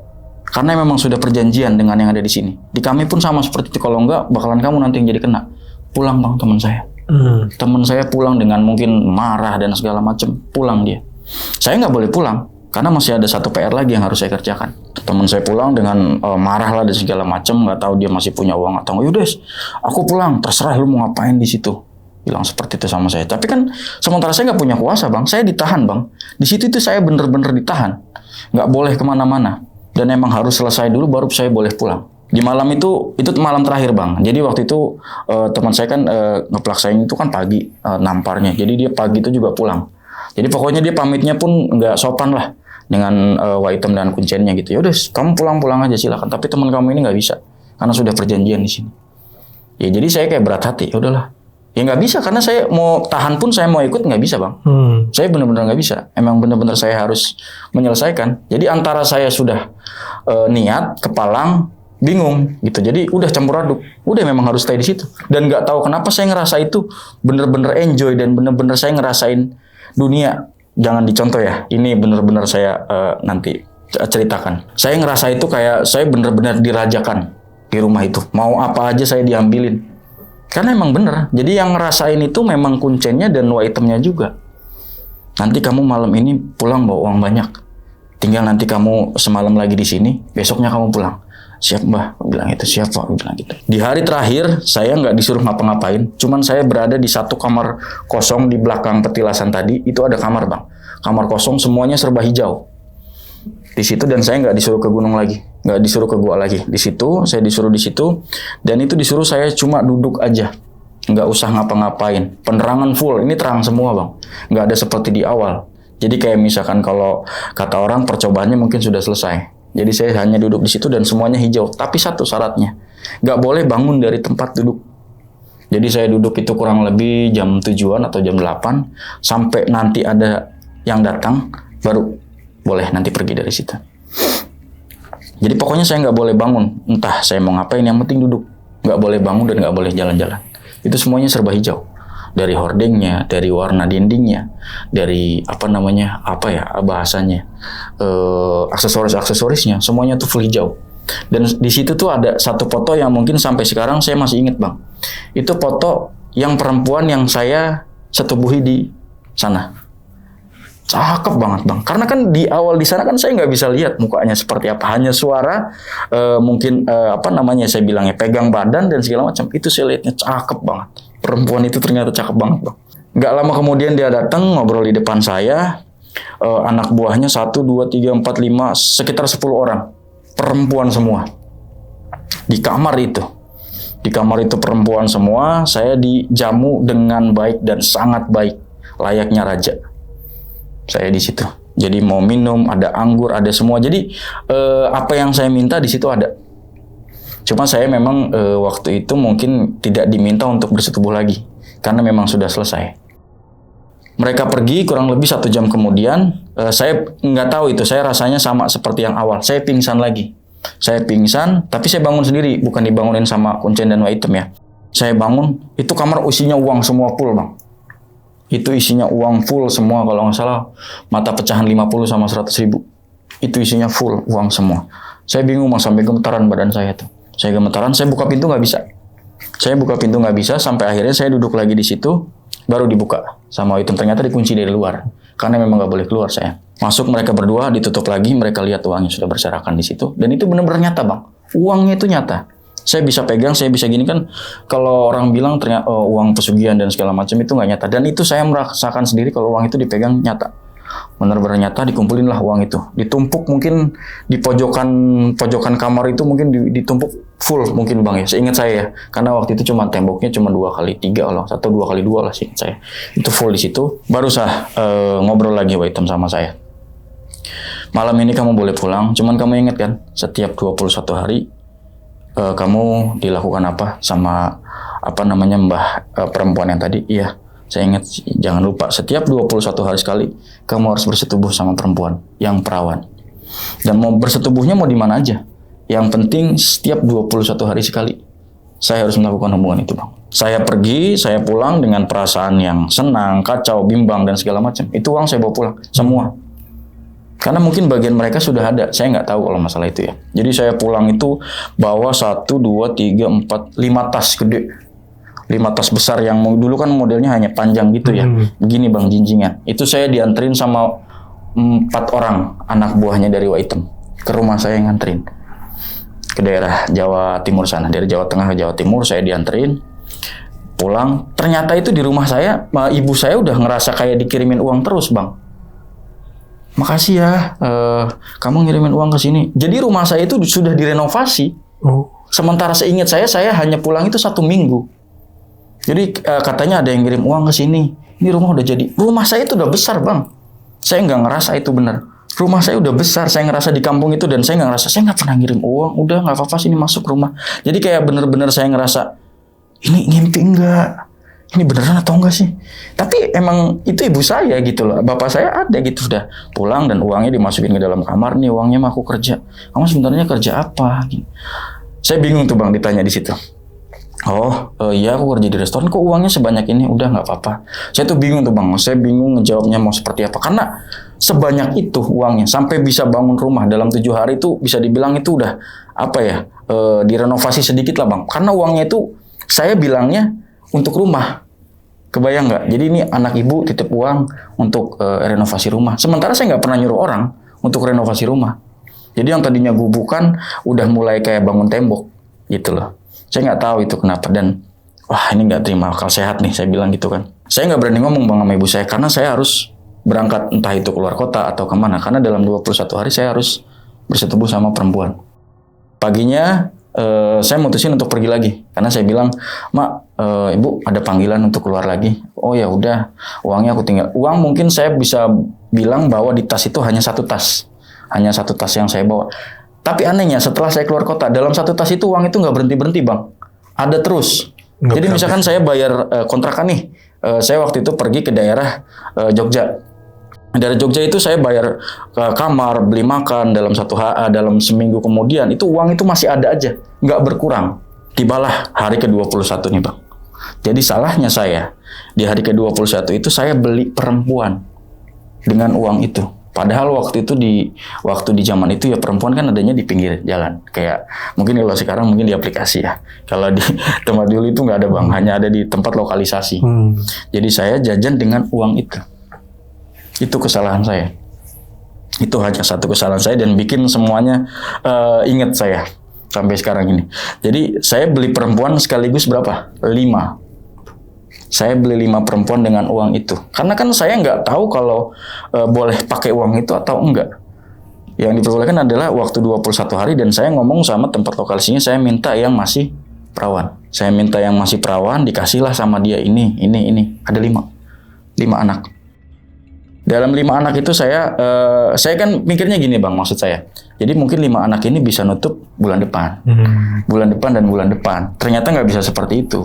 karena memang sudah perjanjian dengan yang ada di sini. Di kami pun sama seperti itu, kalau nggak bakalan kamu nanti yang jadi kena. Pulang bang teman saya. Teman saya pulang dengan mungkin marah dan segala macam. Pulang dia. Saya nggak boleh pulang, karena masih ada satu PR lagi yang harus saya kerjakan. Teman saya pulang dengan marah lah dan segala macam, nggak tahu dia masih punya uang atau nggak. Yaudah, aku pulang. Terserah lu mau ngapain di situ. Bilang seperti itu sama saya. Tapi kan sementara saya nggak punya kuasa bang. Saya ditahan bang. Di situ itu saya bener-bener ditahan. Nggak boleh kemana-mana. Dan emang harus selesai dulu baru saya boleh pulang. Di malam itu malam terakhir bang. Jadi waktu itu teman saya kan ngeplak saya itu kan pagi namparnya. Jadi dia pagi itu juga pulang. Jadi pokoknya dia pamitnya pun nggak sopan lah dengan Waitem dan Kuncennya gitu. Yaudah, kamu pulang aja silakan. Tapi teman kamu ini nggak bisa karena sudah perjanjian di sini. Ya jadi saya kayak berat hati. Ya udahlah. Ya nggak bisa karena saya mau tahan pun saya mau ikut nggak bisa bang. Saya benar-benar nggak bisa. Emang benar-benar saya harus menyelesaikan. Jadi antara saya sudah niat kepalang bingung gitu. Jadi udah campur aduk. Udah memang harus stay di situ. Dan nggak tahu kenapa saya ngerasa itu benar-benar enjoy dan benar-benar saya ngerasain dunia. Jangan dicontoh ya. Ini benar-benar saya nanti ceritakan. Saya ngerasa itu kayak saya benar-benar dirajakan di rumah itu. Mau apa aja saya diambilin. Karena emang bener. Jadi yang ngerasain itu memang Kuncennya dan Waitemnya juga. Nanti kamu malam ini pulang bawa uang banyak. Tinggal nanti kamu semalam lagi di sini. Besoknya kamu pulang. Siap mbah, aku bilang itu. Siap pak, aku bilang gitu. Di hari terakhir saya nggak disuruh ngapa-ngapain. Cuman saya berada di satu kamar kosong di belakang petilasan tadi. Itu ada kamar bang. Kamar kosong semuanya serba hijau. Di situ dan saya nggak disuruh ke gunung lagi, nggak disuruh ke gua lagi. Di situ saya disuruh di situ dan itu disuruh saya cuma duduk aja, nggak usah ngapa-ngapain. Penerangan full, ini terang semua bang, nggak ada seperti di awal. Jadi kayak misalkan kalau kata orang percobaannya mungkin sudah selesai. Jadi saya hanya duduk di situ dan semuanya hijau. Tapi satu syaratnya, nggak boleh bangun dari tempat duduk. Jadi saya duduk itu kurang lebih jam 7-an atau jam 8 sampai nanti ada yang datang baru boleh nanti pergi dari situ. Jadi pokoknya saya nggak boleh bangun. Entah saya mau ngapain, yang penting duduk. Nggak boleh bangun dan nggak boleh jalan-jalan. Itu semuanya serba hijau. Dari hordengnya, dari warna dindingnya, dari bahasanya, aksesorisnya, semuanya tuh full hijau. Dan di situ tuh ada satu foto yang mungkin sampai sekarang saya masih ingat bang. Itu foto yang perempuan yang saya setubuhi di sana. Cakep banget bang, karena kan di awal di sana kan saya nggak bisa lihat mukanya seperti apa, hanya suara, mungkin saya bilangnya pegang badan dan segala macam. Itu saya lihatnya cakep banget, perempuan itu ternyata cakep banget bang. Nggak lama kemudian dia datang ngobrol di depan saya, anak buahnya 1, 2, 3, 4, 5, sekitar 10 orang. perempuan semua. Di kamar itu. Di kamar itu perempuan semua, saya dijamu dengan baik dan sangat baik, layaknya raja. Saya di situ. Jadi mau minum, ada anggur, ada semua. Jadi apa yang saya minta di situ ada. Cuma saya memang waktu itu mungkin tidak diminta untuk bersetubuh lagi, karena memang sudah selesai. Mereka pergi kurang lebih 1 jam kemudian, saya nggak tahu itu, saya rasanya sama seperti yang awal. Saya pingsan lagi. Saya pingsan, tapi saya bangun sendiri, bukan dibangunin sama Kuncen dan Waitem ya. Saya bangun, itu kamar isinya uang semua full bang. Itu isinya uang full semua, kalau nggak salah mata pecahan 50 sama 100 ribu. Itu isinya full uang semua. Saya bingung mas, sampai gemetaran badan saya tuh. Saya gemetaran, saya buka pintu nggak bisa. Saya buka pintu nggak bisa, sampai akhirnya saya duduk lagi di situ, baru dibuka sama Waitem. Ternyata dikunci dari luar, karena memang nggak boleh keluar saya. Masuk mereka berdua, ditutup lagi, mereka lihat uangnya sudah berserakan di situ. Dan itu benar-benar nyata bang, uangnya itu nyata. Saya bisa pegang, saya bisa gini kan. Kalau orang bilang ternyata uang pesugihan dan segala macam itu nggak nyata. Dan itu saya merasakan sendiri kalau uang itu dipegang nyata. Benar-benar nyata, dikumpulin lah uang itu. Ditumpuk mungkin di pojokan kamar itu mungkin ditumpuk full mungkin bang ya. Seingat saya ya. Karena waktu itu cuma temboknya cuma 2x3 loh. 1 2x2 lah seingat saya. Itu full di situ. Baru ngobrol lagi Waitem sama saya. Malam ini kamu boleh pulang. Cuman kamu ingat kan, setiap 21 hari kamu dilakukan apa sama mbah perempuan yang tadi? Iya. Saya ingat, jangan lupa setiap 21 hari sekali kamu harus bersetubuh sama perempuan yang perawan. Dan mau bersetubuhnya mau di mana aja. Yang penting setiap 21 hari sekali saya harus melakukan hubungan itu bang. Saya pergi, saya pulang dengan perasaan yang senang, kacau, bimbang dan segala macam. Itu uang saya bawa pulang semua. Karena mungkin bagian mereka sudah ada, saya nggak tahu kalau masalah itu ya. Jadi saya pulang itu bawa 1, 2, 3, 4, 5 tas gede. 5 tas besar yang dulu kan modelnya hanya panjang gitu ya. Begini bang, jinjingan. Itu saya dianterin sama 4 orang anak buahnya dari Waitem. Ke rumah saya yang nganterin. Ke daerah Jawa Timur sana. Dari Jawa Tengah ke Jawa Timur saya dianterin. Pulang. Ternyata itu di rumah saya, ibu saya udah ngerasa kayak dikirimin uang terus bang. Makasih ya, kamu ngirimin uang ke sini. Jadi rumah saya itu sudah direnovasi. Sementara seingat saya hanya pulang itu 1 minggu. Jadi katanya ada yang ngirim uang ke sini. Ini rumah udah jadi. Rumah saya itu udah besar bang. Saya nggak ngerasa itu benar. Rumah saya udah besar. Saya ngerasa di kampung itu dan saya nggak ngerasa. Saya nggak pernah ngirim uang. Udah nggak apa-apa sini masuk rumah. Jadi kayak bener-bener saya ngerasa. Ini ngimpi nggak? Ini beneran atau enggak sih? Tapi emang itu ibu saya gitu loh. Bapak saya ada gitu sudah pulang dan uangnya dimasukin ke dalam kamar. Nih uangnya mah aku kerja. Kamu sebenarnya kerja apa? Saya bingung tuh bang ditanya di situ. Iya aku kerja di restoran. Kok uangnya sebanyak ini? Udah nggak apa-apa. Saya tuh bingung tuh bang. Saya bingung ngejawabnya mau seperti apa. Karena sebanyak itu uangnya sampai bisa bangun rumah dalam 7 hari itu bisa dibilang itu udah direnovasi sedikit lah bang. Karena uangnya itu saya bilangnya untuk rumah. Kebayang nggak? Jadi ini anak ibu titip uang untuk renovasi rumah. Sementara saya nggak pernah nyuruh orang untuk renovasi rumah. Jadi yang tadinya gubukan udah mulai kayak bangun tembok gitu loh. Saya nggak tahu itu kenapa dan wah ini nggak terima akal sehat nih saya bilang gitu kan. Saya nggak berani ngomong bang sama ibu saya karena saya harus berangkat entah itu keluar kota atau kemana. Karena dalam 21 hari saya harus bersetubuh sama perempuan. Paginya saya mutusin untuk pergi lagi karena saya bilang, Mak, Ibu ada panggilan untuk keluar lagi. Oh ya udah, uangnya aku tinggal. Uang mungkin saya bisa bilang bahwa di tas itu hanya 1 tas, hanya 1 tas yang saya bawa. Tapi anehnya setelah saya keluar kota, dalam 1 tas itu uang itu nggak berhenti bang, ada terus. Jadi misalkan saya bayar kontrakan nih, saya waktu itu pergi ke daerah Jogja. Dari Jogja itu saya bayar kamar, beli makan dalam dalam seminggu kemudian itu uang itu masih ada aja, nggak berkurang. Tibalah hari ke-21 nih bang. Jadi salahnya saya di hari ke-21 itu saya beli perempuan dengan uang itu. Padahal waktu di zaman itu ya perempuan kan adanya di pinggir jalan. Kayak mungkin kalau sekarang mungkin di aplikasi ya. Kalau di tempat dulu itu nggak ada bang, hanya ada di tempat lokalisasi. Jadi saya jajan dengan uang itu. Itu kesalahan saya. Itu hanya satu kesalahan saya dan bikin semuanya ingat saya sampai sekarang ini. Jadi saya beli perempuan sekaligus berapa? 5. Saya beli 5 perempuan dengan uang itu. Karena kan saya nggak tahu kalau boleh pakai uang itu atau enggak. Yang diperbolehkan adalah waktu 21 hari dan saya ngomong sama tempat lokasinya, saya minta yang masih perawan. Saya minta yang masih perawan, dikasihlah sama dia ini. Ada 5 anak. Dalam 5 anak itu saya kan mikirnya gini Bang, maksud saya. Jadi mungkin 5 anak ini bisa nutup bulan depan. Bulan depan dan bulan depan. Ternyata nggak bisa seperti itu.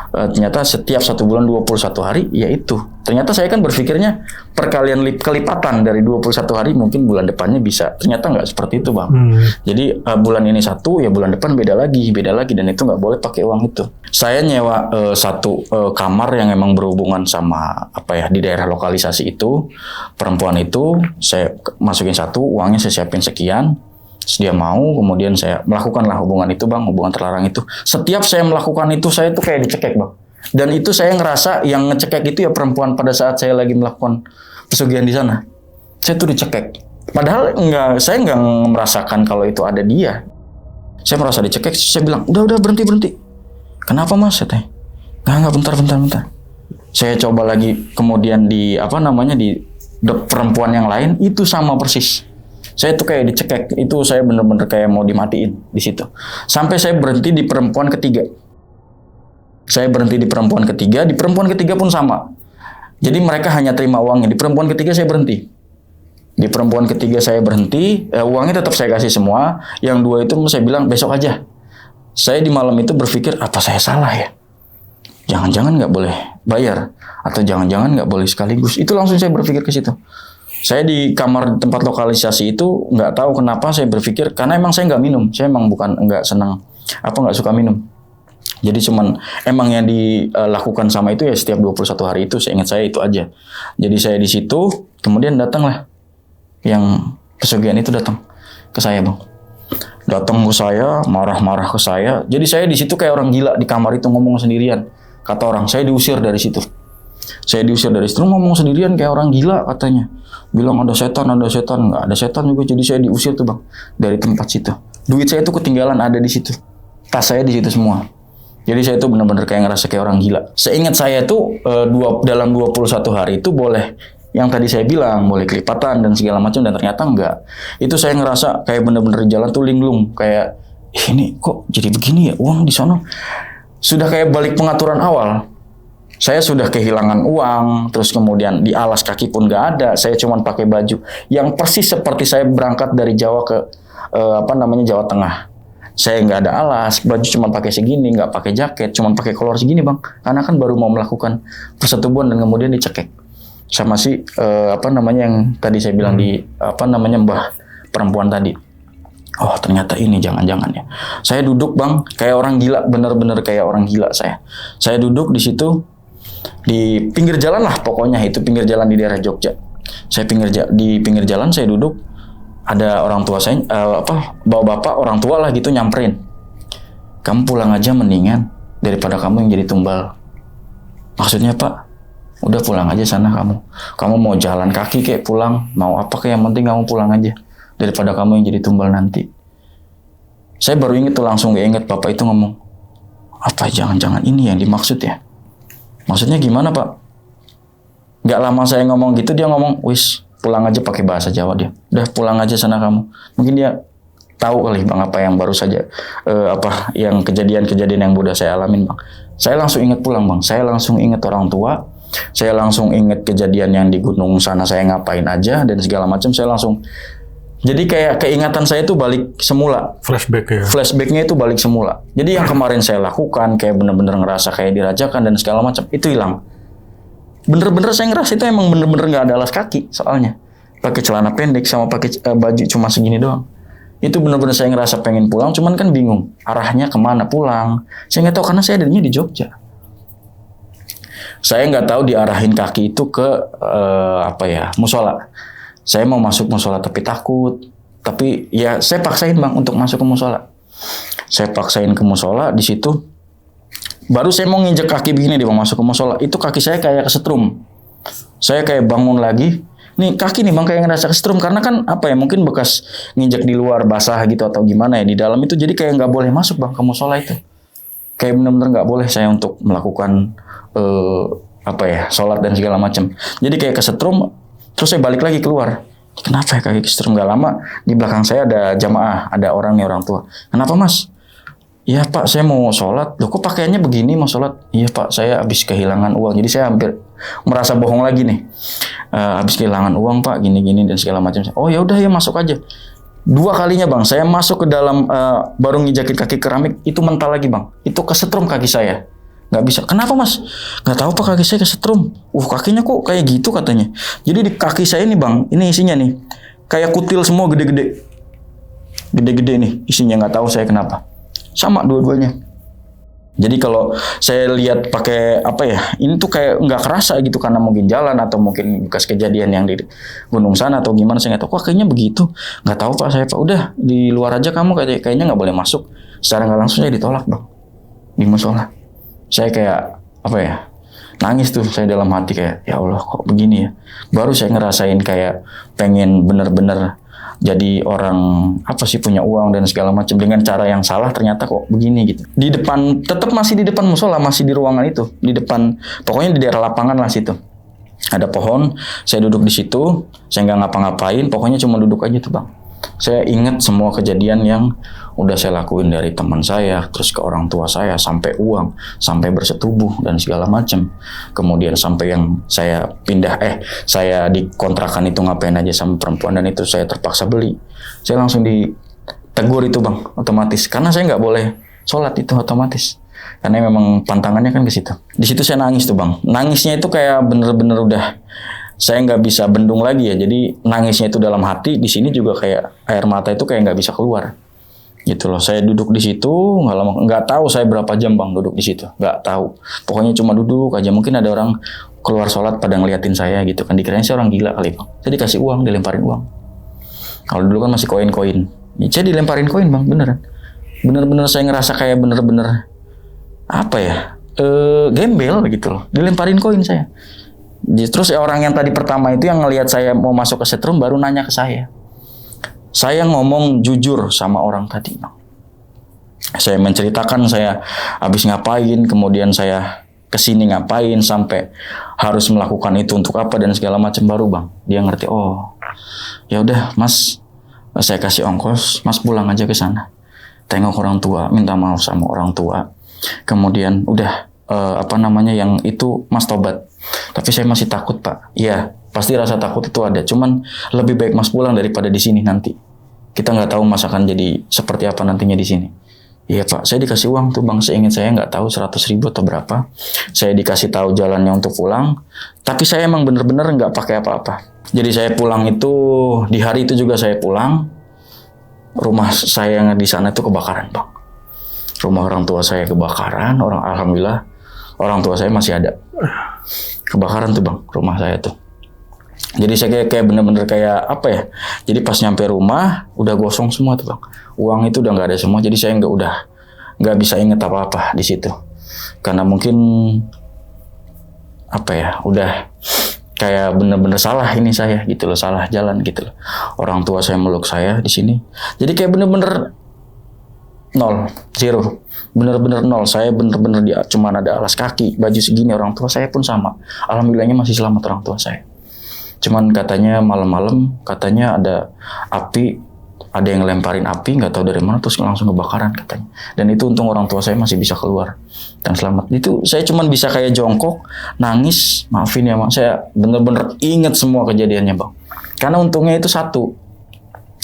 Ternyata setiap 1 bulan 21 hari, ya itu. Ternyata saya kan berpikirnya perkalian kelipatan dari 21 hari mungkin bulan depannya bisa. Ternyata nggak seperti itu Bang. Jadi bulan ini 1, ya bulan depan beda lagi. Dan itu nggak boleh pakai uang itu. Saya nyewa satu kamar yang emang berhubungan sama di daerah lokalisasi itu. Perempuan itu saya masukin 1, uangnya saya siapin sekian. Dia mau, kemudian saya melakukanlah hubungan itu Bang, hubungan terlarang itu. Setiap saya melakukan itu, saya tuh kayak dicekek Bang. Dan itu saya ngerasa yang ngecekek itu ya perempuan pada saat saya lagi melakukan pesugihan di sana. Saya tuh dicekek. Padahal saya nggak merasakan kalau itu ada dia. Saya merasa dicekek, saya bilang, udah berhenti. Kenapa Mas? Saya tanya. Nggak, bentar. Saya coba lagi, kemudian di perempuan yang lain, itu sama persis. Saya tuh kayak dicekek, itu saya bener-bener kayak mau dimatiin di situ. Sampai saya berhenti di perempuan ketiga. Di perempuan ketiga pun sama. Jadi mereka hanya terima uangnya. Di perempuan ketiga saya berhenti. Uangnya tetap saya kasih semua. Yang 2 itu saya bilang besok aja. Saya di malam itu berpikir, apa saya salah ya? Jangan-jangan nggak boleh bayar, atau jangan-jangan nggak boleh sekaligus. Itu langsung saya berpikir ke situ. Saya di kamar tempat lokalisasi itu nggak tahu kenapa saya berpikir, karena emang saya nggak minum, saya emang nggak suka minum. Jadi emang yang dilakukan sama itu ya setiap 21 hari itu, saya ingat saya itu aja. Jadi saya di situ, kemudian datanglah yang pesugihan itu datang ke saya Bang. Datang ke saya, marah-marah ke saya. Jadi saya di situ kayak orang gila di kamar itu ngomong sendirian. Kata orang, saya diusir dari situ. Ngomong sendirian kayak orang gila katanya. Bilang ada setan, nggak ada setan juga. Jadi saya diusir tuh Bang dari tempat situ. Duit saya tuh ketinggalan ada di situ, tas saya di situ semua. Jadi saya tuh benar-benar kayak ngerasa kayak orang gila. Seingat saya tuh dalam 21 hari itu boleh, yang tadi saya bilang boleh kelipatan dan segala macam, dan ternyata enggak. Itu saya ngerasa kayak benar-benar jalan tuh linglung, kayak ini kok jadi begini ya, uang di sana. Sudah kayak balik pengaturan awal. Saya sudah kehilangan uang, terus kemudian di alas kaki pun nggak ada. Saya cuma pakai baju yang persis seperti saya berangkat dari Jawa ke Jawa Tengah. Saya nggak ada alas, baju cuma pakai segini, nggak pakai jaket, cuma pakai kolor segini Bang. Karena kan baru mau melakukan persetubuhan dan kemudian dicekek sama si yang tadi saya bilang mbah perempuan tadi. Oh ternyata ini jangan-jangan ya. Saya duduk Bang, kayak orang gila, bener-bener kayak orang gila saya. Saya duduk di situ. Di pinggir jalan lah pokoknya, itu pinggir jalan di daerah Jogja. Di pinggir jalan saya duduk, ada orang tua saya, bapak orang tua lah gitu nyamperin. Kamu pulang aja mendingan daripada kamu yang jadi tumbal. Maksudnya Pak, udah pulang aja sana kamu. Kamu mau jalan kaki kayak pulang, mau apa kayak, yang penting kamu pulang aja daripada kamu yang jadi tumbal nanti. Saya baru inget tuh, langsung gak inget bapak itu ngomong, apa jangan-jangan ini yang dimaksud ya? Maksudnya gimana Pak? Gak lama saya ngomong gitu, dia ngomong, wis pulang aja, pakai bahasa Jawa dia. Udah pulang aja sana kamu. Mungkin dia tahu kali Bang apa yang baru saja, yang kejadian-kejadian yang udah saya alamin Bang. Saya langsung ingat pulang Bang. Saya langsung ingat orang tua. Saya langsung ingat kejadian yang di gunung sana saya ngapain aja dan segala macam. Saya langsung, jadi kayak keingatan saya itu balik semula. Flashbacknya itu balik semula. Jadi yang kemarin saya lakukan kayak bener-bener ngerasa kayak dirajakan dan segala macam itu hilang. Bener-bener saya ngerasa itu emang bener-bener nggak ada alas kaki soalnya. Pakai celana pendek sama pakai baju cuma segini doang. Itu bener-bener saya ngerasa pengen pulang, cuman kan bingung arahnya kemana pulang. Saya nggak tahu karena saya adanya di Jogja. Saya nggak tahu diarahin kaki itu ke musola. Saya mau masuk musola tapi takut. Tapi ya saya paksain Bang untuk masuk ke musola. Saya paksain ke musola, di situ baru saya mau nginjek kaki begini Bang masuk ke musola. Itu kaki saya kayak kesetrum. Saya kayak bangun lagi. Nih kaki nih Bang kayak ngerasa kesetrum karena kan mungkin bekas nginjek di luar basah gitu atau gimana ya di dalam itu, jadi kayak nggak boleh masuk Bang ke musola itu. Kayak benar-benar nggak boleh saya untuk melakukan sholat dan segala macam. Jadi kayak kesetrum. Terus saya balik lagi keluar. Kenapa ya kaki kesetrum? Gak lama di belakang saya ada jamaah, ada orang nih, orang tua. Kenapa mas? Iya pak, saya mau sholat. Loh kok pakaiannya begini mau sholat? Iya pak, saya habis kehilangan uang. Jadi saya hampir merasa bohong lagi nih. Habis kehilangan uang pak, gini-gini dan segala macam. Oh ya udah ya masuk aja. 2 kalinya bang, saya masuk ke dalam baru ngijakin kaki keramik, itu mental lagi bang. Itu kesetrum kaki saya. Nggak bisa. Kenapa mas? Nggak tahu pak, kaki saya kesetrum. Kakinya kok kayak gitu katanya. Jadi di kaki saya ini bang, ini isinya nih kayak kutil semua, gede-gede nih isinya, nggak tahu saya kenapa. Sama dua-duanya. Jadi kalau saya lihat pakai apa ya, ini tuh kayak nggak kerasa gitu karena mungkin jalan atau mungkin bekas kejadian yang di gunung sana atau gimana, saya nggak tahu. Kayaknya begitu. Nggak tahu pak, saya pak udah di luar aja kamu, kayaknya nggak boleh masuk. Secara nggak langsung saya ditolak bang di musola. Saya kayak apa ya, nangis tuh saya dalam hati kayak ya Allah kok begini ya. Baru saya ngerasain kayak pengen bener-bener jadi orang apa sih, punya uang dan segala macam dengan cara yang salah, ternyata kok begini gitu. Di depan, tetap masih di depan musola, masih di ruangan itu, di depan, pokoknya di daerah lapangan lah situ. Ada pohon, saya duduk di situ, saya nggak ngapa-ngapain, pokoknya cuma duduk aja tuh bang. Saya ingat semua kejadian yang udah saya lakuin, dari teman saya, terus ke orang tua saya, sampai uang, sampai bersetubuh dan segala macam. Kemudian sampai yang saya pindah, saya dikontrakan itu ngapain aja sama perempuan, dan itu saya terpaksa beli. Saya langsung ditegur itu bang, otomatis. Karena saya nggak boleh sholat itu otomatis. Karena memang pantangannya kan ke situ. Di situ saya nangis tuh bang. Nangisnya itu kayak bener-bener udah saya nggak bisa bendung lagi ya. Jadi nangisnya itu dalam hati. Di sini juga kayak air mata itu kayak nggak bisa keluar. Gitu loh. Saya duduk di situ nggak lama, nggak tahu saya berapa jam bang duduk di situ. Nggak tahu. Pokoknya cuma duduk aja. Mungkin ada orang keluar sholat pada ngeliatin saya gitu kan. Dikirain saya orang gila kali bang. Saya dikasih uang, dilemparin uang. Kalau dulu kan masih koin-koin. Saya dilemparin koin bang, beneran. Bener-bener saya ngerasa kayak bener-bener apa ya, gembel gitu loh. Dilemparin koin saya. Terus orang yang tadi pertama itu yang ngelihat saya mau masuk ke setrum baru nanya ke saya. Saya ngomong jujur sama orang tadi. Saya menceritakan saya habis ngapain, kemudian saya kesini ngapain, sampai harus melakukan itu untuk apa dan segala macam, baru bang dia ngerti. Oh, ya udah mas, saya kasih ongkos, mas pulang aja ke sana, tengok orang tua, minta maaf sama orang tua. Kemudian udah yang itu mas tobat. Tapi saya masih takut pak. Iya, pasti rasa takut itu ada. Cuman lebih baik mas pulang daripada di sini nanti. Kita nggak tahu mas akan jadi seperti apa nantinya di sini. Iya pak, saya dikasih uang tuh bang. Seingat saya nggak tahu 100.000 atau berapa. Saya dikasih tahu jalannya untuk pulang. Tapi saya emang bener-bener nggak pakai apa-apa. Jadi saya pulang itu di hari itu juga saya pulang. Rumah saya yang di sana itu kebakaran bang. Rumah orang tua saya kebakaran. Alhamdulillah orang tua saya masih ada. Kebakaran tuh bang, rumah saya tuh. Jadi saya kayak bener-bener kayak apa ya. Jadi pas nyampe rumah udah gosong semua tuh bang. Uang itu udah nggak ada semua. Jadi saya nggak bisa inget apa-apa di situ. Karena mungkin apa ya, udah kayak bener-bener salah ini saya gitu loh, salah jalan gitu loh. Orang tua saya meluk saya di sini. Jadi kayak bener-bener 0, 0, bener-bener 0. Saya bener-bener cuman ada alas kaki, baju segini. Orang tua saya pun sama. Alhamdulillahnya masih selamat orang tua saya. Cuman katanya malam-malam katanya ada api, ada yang lemparin api, nggak tahu dari mana, terus langsung kebakaran katanya. Dan itu untung orang tua saya masih bisa keluar dan selamat. Itu saya cuman bisa kayak jongkok, nangis, maafin ya mak. Saya bener-bener inget semua kejadiannya bang. Karena untungnya itu satu.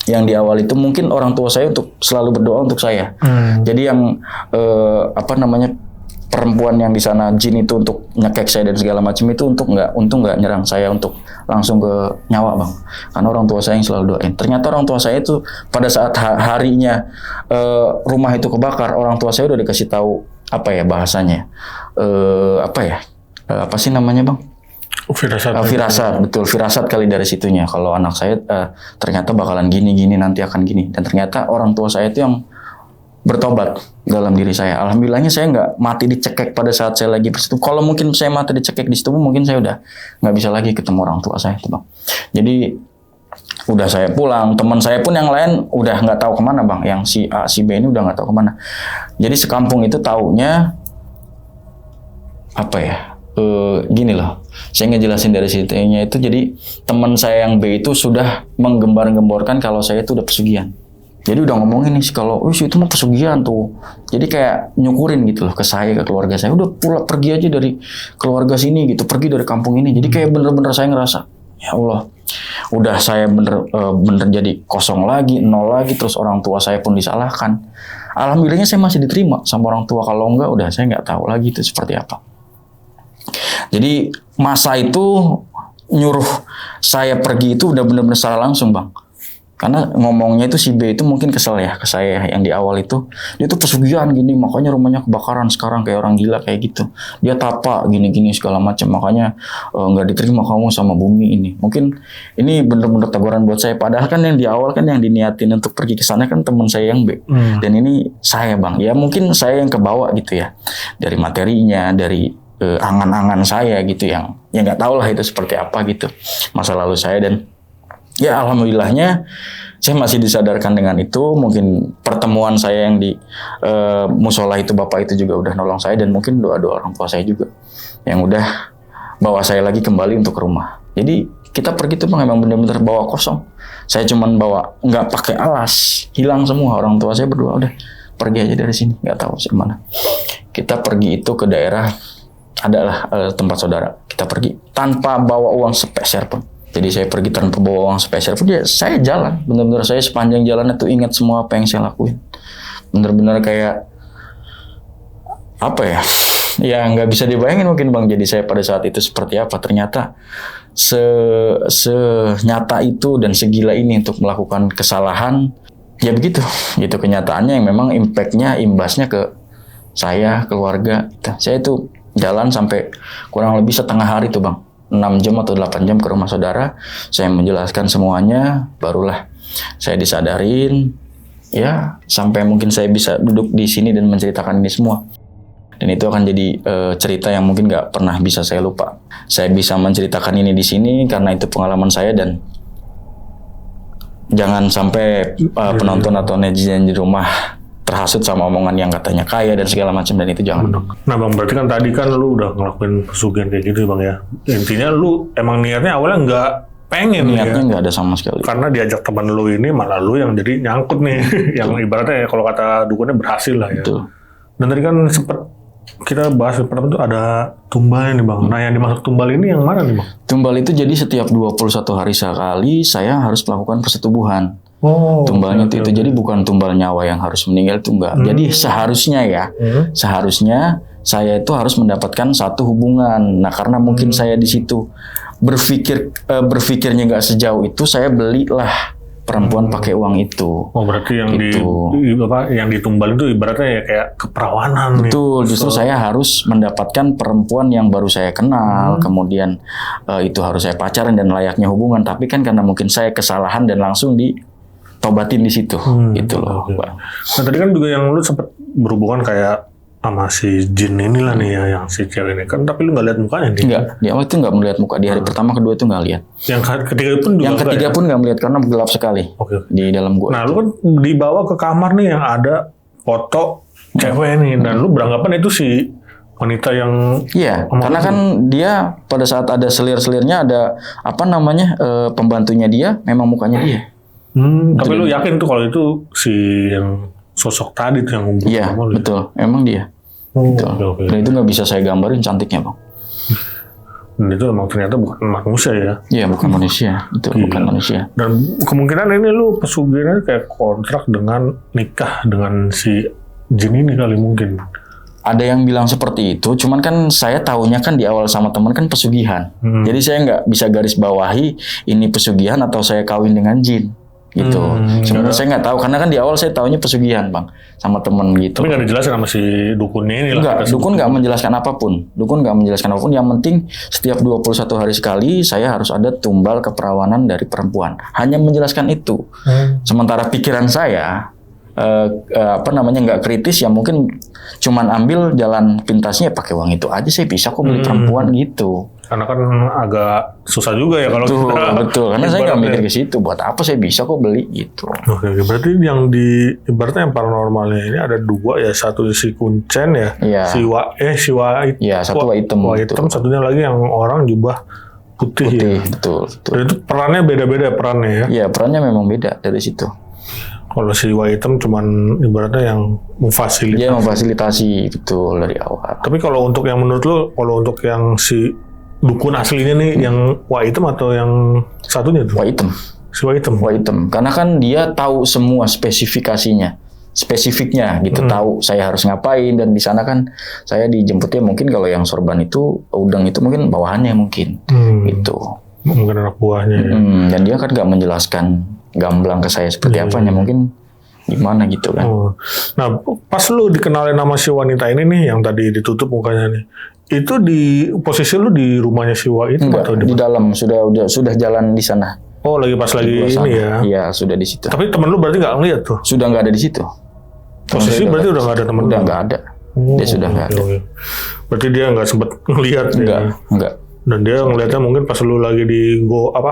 Yang di awal itu mungkin orang tua saya untuk selalu berdoa untuk saya. Jadi yang perempuan yang di sana, jin itu untuk nyekek saya dan segala macam itu untung nggak nyerang saya untuk langsung ke nyawa bang. Karena orang tua saya yang selalu doain. Ternyata orang tua saya itu pada saat harinya rumah itu kebakar, orang tua saya udah dikasih tahu apa ya bahasanya, apa sih namanya bang? Firasat, betul, firasat kali dari situnya. Kalau anak saya ternyata bakalan gini nanti akan gini. Dan ternyata orang tua saya itu yang bertobat dalam diri saya. Alhamdulillahnya saya nggak mati dicekek pada saat saya lagi bersetubuh. Kalau mungkin saya mati dicekek di situ, mungkin saya udah nggak bisa lagi ketemu orang tua saya itu bang. Jadi udah saya pulang, teman saya pun yang lain udah nggak tahu kemana bang. Yang si A, si B ini udah nggak tahu kemana. Jadi sekampung itu taunya apa ya? gini loh, saya ngejelasin dari situnya itu, jadi teman saya yang B itu sudah menggembar-gemborkan kalau saya itu udah pesugihan. Jadi udah ngomongin nih kalau itu mah pesugihan tuh. Jadi kayak nyukurin gitu loh ke saya, ke keluarga saya. Udah pergi aja dari keluarga sini gitu, pergi dari kampung ini. Jadi kayak bener-bener saya ngerasa, ya Allah, udah saya bener jadi kosong lagi, nol lagi, terus orang tua saya pun disalahkan. Alhamdulillahnya saya masih diterima sama orang tua, kalau enggak udah saya nggak tahu lagi itu seperti apa. Jadi masa itu nyuruh saya pergi itu udah benar-benar secara langsung, Bang. Karena ngomongnya itu si B itu mungkin kesel ya ke saya yang di awal itu. Dia tuh pesugihan gini, makanya rumahnya kebakaran sekarang kayak orang gila kayak gitu. Dia tapa gini-gini segala macam, makanya nggak diterima kamu sama bumi ini. Mungkin ini benar-benar teguran buat saya. Padahal kan yang di awal kan yang diniatin untuk pergi ke sana kan teman saya yang B. Dan ini saya, Bang. Ya mungkin saya yang kebawa gitu ya. Dari materinya, dari angan-angan saya gitu yang ya nggak tahu lah itu seperti apa gitu masa lalu saya. Dan ya alhamdulillahnya saya masih disadarkan dengan itu. Mungkin pertemuan saya yang di musola itu, bapak itu juga udah nolong saya, dan mungkin doa-doa orang tua saya juga yang udah bawa saya lagi kembali untuk ke rumah. Jadi kita pergi tuh memang benar-benar bawa kosong. Saya cuman bawa nggak pakai alas, hilang semua. Orang tua saya berdua udah pergi aja dari sini, nggak tahu kemana. Kita pergi itu ke daerah adalah tempat saudara. Kita pergi tanpa bawa uang sepeser pun. Jadi saya pergi tanpa bawa uang sepeser pun. Ya saya jalan, benar-benar saya sepanjang jalan itu ingat semua apa yang saya lakuin. Benar-benar kayak apa ya? Ya nggak bisa dibayangin mungkin, Bang. Jadi saya pada saat itu seperti apa. Ternyata senyata itu dan segila ini untuk melakukan kesalahan. Ya begitu. Itu kenyataannya yang memang impact-nya, imbasnya ke saya, keluarga. Saya itu jalan sampai kurang lebih setengah hari tuh, Bang. 6 jam atau 8 jam ke rumah saudara. Saya menjelaskan semuanya, barulah saya disadarin. Ya, sampai mungkin saya bisa duduk di sini dan menceritakan ini semua. Dan itu akan jadi cerita yang mungkin nggak pernah bisa saya lupa. Saya bisa menceritakan ini di sini karena itu pengalaman saya, dan jangan sampai penonton atau netizen di rumah terhasut sama omongan yang katanya kaya dan segala macam, dan itu jangan. Nah, Bang, berarti kan tadi kan lu udah ngelakuin pesugihan kayak gitu, Bang, ya. Intinya lu emang niatnya awalnya nggak pengen. Niatnya ya? nggak ada sama sekali. Karena diajak teman lu ini malah lu yang jadi nyangkut nih. Yang ibaratnya ya, kalau kata dukunnya berhasil lah ya. Betul. Dan tadi kan sempat kita bahas pertama itu ada tumbal nih, Bang. Nah, yang dimaksud tumbal ini yang mana nih, Bang? Tumbal itu jadi setiap 21 hari sekali saya harus melakukan persetubuhan. Tumbalnya itu jadi bukan tumbal nyawa yang harus meninggal, itu enggak. Jadi seharusnya ya, seharusnya saya itu harus mendapatkan satu hubungan. Nah, karena mungkin saya di situ berpikirnya nggak sejauh itu, saya belilah perempuan pakai uang itu. Oh, berarti yang gitu. yang ditumbal itu ibaratnya ya kayak keperawanan. Betul, justru saya harus mendapatkan perempuan yang baru saya kenal, kemudian itu harus saya pacaran dan layaknya hubungan. Tapi kan karena mungkin saya kesalahan dan langsung ditobatin di situ, gitu loh, Pak. Nah, tadi kan juga yang lu sempat berhubungan kayak sama si Jin inilah nih ya, yang si cewek ini kan, tapi lu nggak lihat mukanya nih. Enggak, di awal itu nggak melihat muka, di hari pertama, kedua itu nggak lihat. Yang ketiga pun juga. Yang ketiga pun nggak melihat karena gelap sekali. Oke. Di dalam gua. Nah, lu kan dibawa ke kamar nih yang ada foto cewek nih, dan lu beranggapan itu si wanita yang. Iya, karena kan dia pada saat ada selir-selirnya, ada apa namanya pembantunya dia, memang mukanya dia. Tapi lu yakin tuh kalau itu si yang sosok tadi tuh yang ngumpul Iya, sama lu? betul. Emang dia. Betul. Oke. Dan itu nggak bisa saya gambarin cantiknya, Bang. Dan itu emang ternyata bukan manusia ya. Iya, bukan manusia. Itu bukan manusia. Dan kemungkinan ini lu pesugihannya kayak kontrak dengan nikah dengan si Jin ini kali mungkin. Ada yang bilang seperti itu, cuman kan saya tahunya kan di awal sama teman kan pesugihan. Jadi saya nggak bisa garis bawahi ini pesugihan atau saya kawin dengan jin. Gitu. Sebenarnya saya nggak tahu karena kan di awal saya tahunya pesugihan, Bang, sama temen gitu. Tapi nggak dijelasin sama si dukunnya ini lah. Enggak, dukun nggak menjelaskan apapun. Dukun nggak menjelaskan apapun. Yang penting setiap 21 hari sekali saya harus ada tumbal keperawanan dari perempuan. Hanya menjelaskan itu. Sementara pikiran saya nggak kritis ya mungkin cuman ambil jalan pintasnya pakai uang itu aja saya bisa kok beli perempuan gitu. Karena kan agak susah juga ya kalau Betul, kita betul. Karena saya nggak mikir ibaratnya. ke situ. Buat apa saya bisa kok beli gitu. Oke, berarti yang di ibaratnya yang paranormalnya ini ada dua ya, satu si Kuncen ya, Iya. si Wait, Iya, satu Wah Item. Hitam, satunya lagi yang orang jubah putih, ya. Betul, betul. Dan itu perannya beda-beda perannya ya. Iya, perannya memang beda dari situ. Kalau si Wait Item cuman ibaratnya yang memfasilitasi. Dia memfasilitasi betul dari awal. Tapi kalau untuk yang menurut lo, kalau untuk yang si dukun aslinya nih, yang Wait Item atau yang satunya tuh? Wah Item. Si Wait Item. Wah Item. Karena kan dia tahu semua spesifiknya gitu, tahu saya harus ngapain, dan di sana kan saya dijemputnya mungkin kalau yang sorban itu udang itu mungkin bawahannya mungkin gitu. Mungkin anak buahnya ya. Dan dia kan nggak menjelaskan gamblang ke saya seperti apanya, mungkin gimana gitu kan. Nah, pas lu dikenalin nama si wanita ini nih, yang tadi ditutup mukanya nih, itu di posisi lu di rumahnya si Wait Item Enggak, atau di dalam sudah jalan di sana. Oh, lagi pas lagi Gua ini sana. ya. Iya, sudah di situ. Tapi temen lu berarti nggak ngeliat tuh? Sudah nggak ada di situ. Posisi berarti udah nggak ada temen Udah lu? nggak ada. Dia sudah nggak ada. Oke. Berarti dia nggak sempet ngeliat Enggak. Dan dia ngeliatnya mungkin pas lu lagi di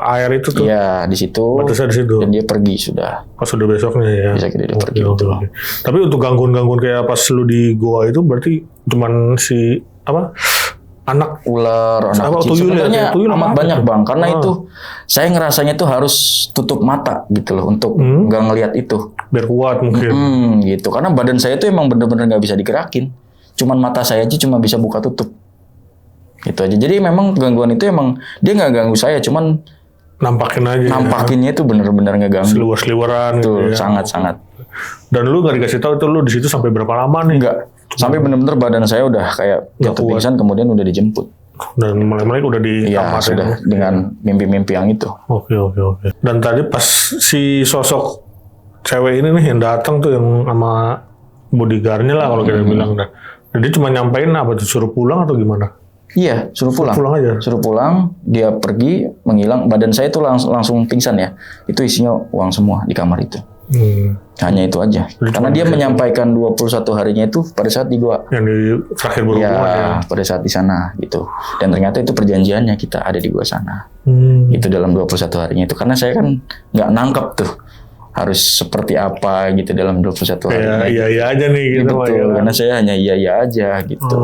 air itu tuh. Iya, di situ. Batasnya di situ. Dan dia pergi sudah. Pas udah besoknya ya. Bisa dia pergi. Oke. Tapi untuk gangguan-gangguan kayak pas lu di goa itu berarti cuman si anak Ular, anak kecil. Sebenarnya amat banyak bang. Karena itu saya ngerasanya itu harus tutup mata gitu loh untuk nggak ngelihat itu. biar kuat mungkin. Gitu. Karena badan saya itu emang bener-bener nggak bisa digerakin. Cuman mata saya aja cuma bisa buka tutup. Gitu aja. Jadi memang gangguan itu emang dia nggak ganggu saya, cuman Nampakin aja. nampakinnya itu bener-bener ngeganggu. Seliwer-seliweran gitu ya. Sangat-sangat. Dan lu nggak dikasih tahu itu lu di situ sampai berapa lama nih? Enggak. Sampai bener-bener badan saya udah kayak jatuh pingsan, kemudian udah dijemput. Dan melek-melek udah di Iya, kamar sudah ya. dengan mimpi-mimpi yang itu. Oke. Dan tadi pas si sosok cewek ini nih yang datang tuh yang sama bodyguardnya lah kalau kita bilang. Dan dia cuma nyampein apa tuh, suruh pulang atau gimana? Iya, suruh pulang. Pulang aja. Suruh pulang, dia pergi, menghilang. Badan saya itu langsung pingsan ya. Itu isinya uang semua di kamar itu. Hanya itu aja. Karena dia menyampaikan 21 harinya itu pada saat di gua. Yang di terakhir berhubungan ya. Pada saat di sana gitu. Dan ternyata itu perjanjiannya kita ada di gua sana. Itu dalam 21 harinya itu. Karena saya kan nggak nangkep tuh harus seperti apa gitu dalam 21 hari. Iya aja nih gitu. Betul, karena saya hanya iya aja gitu.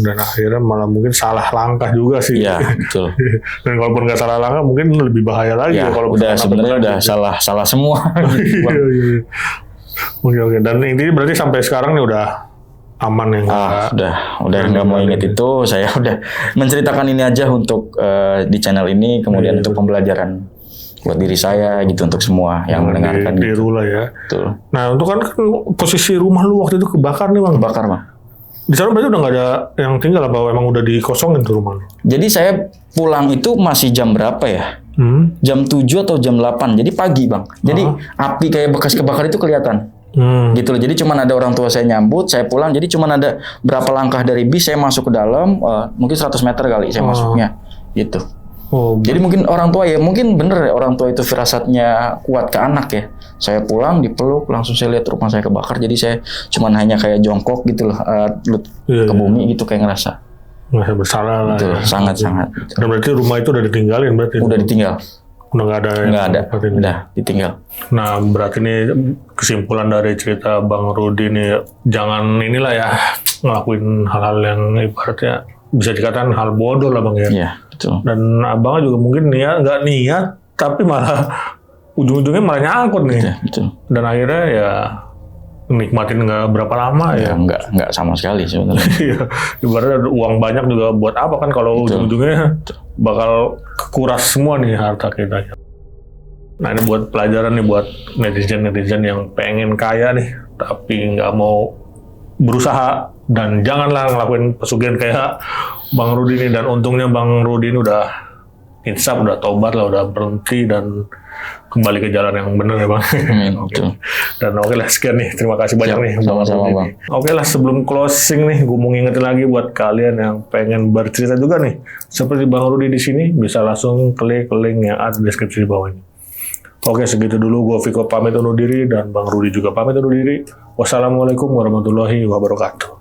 Dan akhirnya malah mungkin salah langkah juga sih. Iya, betul. Dan kalaupun nggak salah langkah mungkin lebih bahaya lagi Ya, kalau udah sebenarnya udah salah semua. Gitu, Bang. Iya. Oke. Dan ini berarti sampai sekarang nih udah aman ya? Udah nggak mau inget itu. Saya udah menceritakan ini aja untuk di channel ini, kemudian untuk pembelajaran buat diri saya gitu, untuk semua yang mendengarkan di gitu. Rula ya. Betul. Nah, untuk kan posisi rumah lu waktu itu kebakar nih, Bang. Kebakar, Bang. Di sana berarti udah nggak ada yang tinggal apa emang udah dikosongin tuh rumah lu? Jadi saya pulang itu masih jam berapa ya? Jam 7 atau jam 8. Jadi pagi, Bang. Jadi api kayak bekas kebakar itu kelihatan. Gitu loh. Jadi cuman ada orang tua saya nyambut, saya pulang. Jadi cuman ada berapa langkah dari bis saya masuk ke dalam, mungkin 100 meter kali saya masuknya. Gitu. Jadi mungkin orang tua ya, mungkin bener ya orang tua itu firasatnya kuat ke anak ya. Saya pulang dipeluk, langsung saya lihat rumah saya kebakar. Jadi saya cuman hanya kayak jongkok gitu loh, ke bumi gitu, kayak ngerasa. Nggak bersalah lah. Betul, Ya. sangat. Dan berarti rumah itu udah ditinggalin berarti? Udah ditinggal. Udah nggak ada? Nggak ada. Udah ditinggal. Nah, berarti ini kesimpulan dari cerita Bang Rudi nih, jangan inilah ya ngelakuin hal-hal yang ibaratnya bisa dikatakan hal bodoh lah, Bang ya. Iya, betul. Dan abangnya juga mungkin nggak niat, tapi malah ujung-ujungnya malah nyangkut nih. Iya, betul. Dan akhirnya ya nikmatin nggak berapa lama ya. Enggak sama sekali sebenarnya. Iya, ibaratnya uang banyak juga buat apa kan kalau ujung-ujungnya bakal kekuras semua nih harta kita. Nah, ini buat pelajaran nih buat netizen-netizen yang pengen kaya nih, tapi nggak mau berusaha, dan janganlah ngelakuin pesugihan kayak Bang Rudi ini. Dan untungnya Bang Rudi ini udah insaf, udah tobat lah, udah berhenti dan kembali ke jalan yang benar ya, Bang. Betul. Dan oke lah, sekian nih, terima kasih banyak nih sama-sama, Bang. Oke lah, sebelum closing nih, gue mau ngingetin lagi buat kalian yang pengen bercerita juga nih seperti Bang Rudi di sini, bisa langsung klik link yang ada di deskripsi di bawah ini. Oke, segitu dulu. Gue Viko pamit undur diri dan Bang Rudi juga pamit undur diri. Wassalamualaikum warahmatullahi wabarakatuh.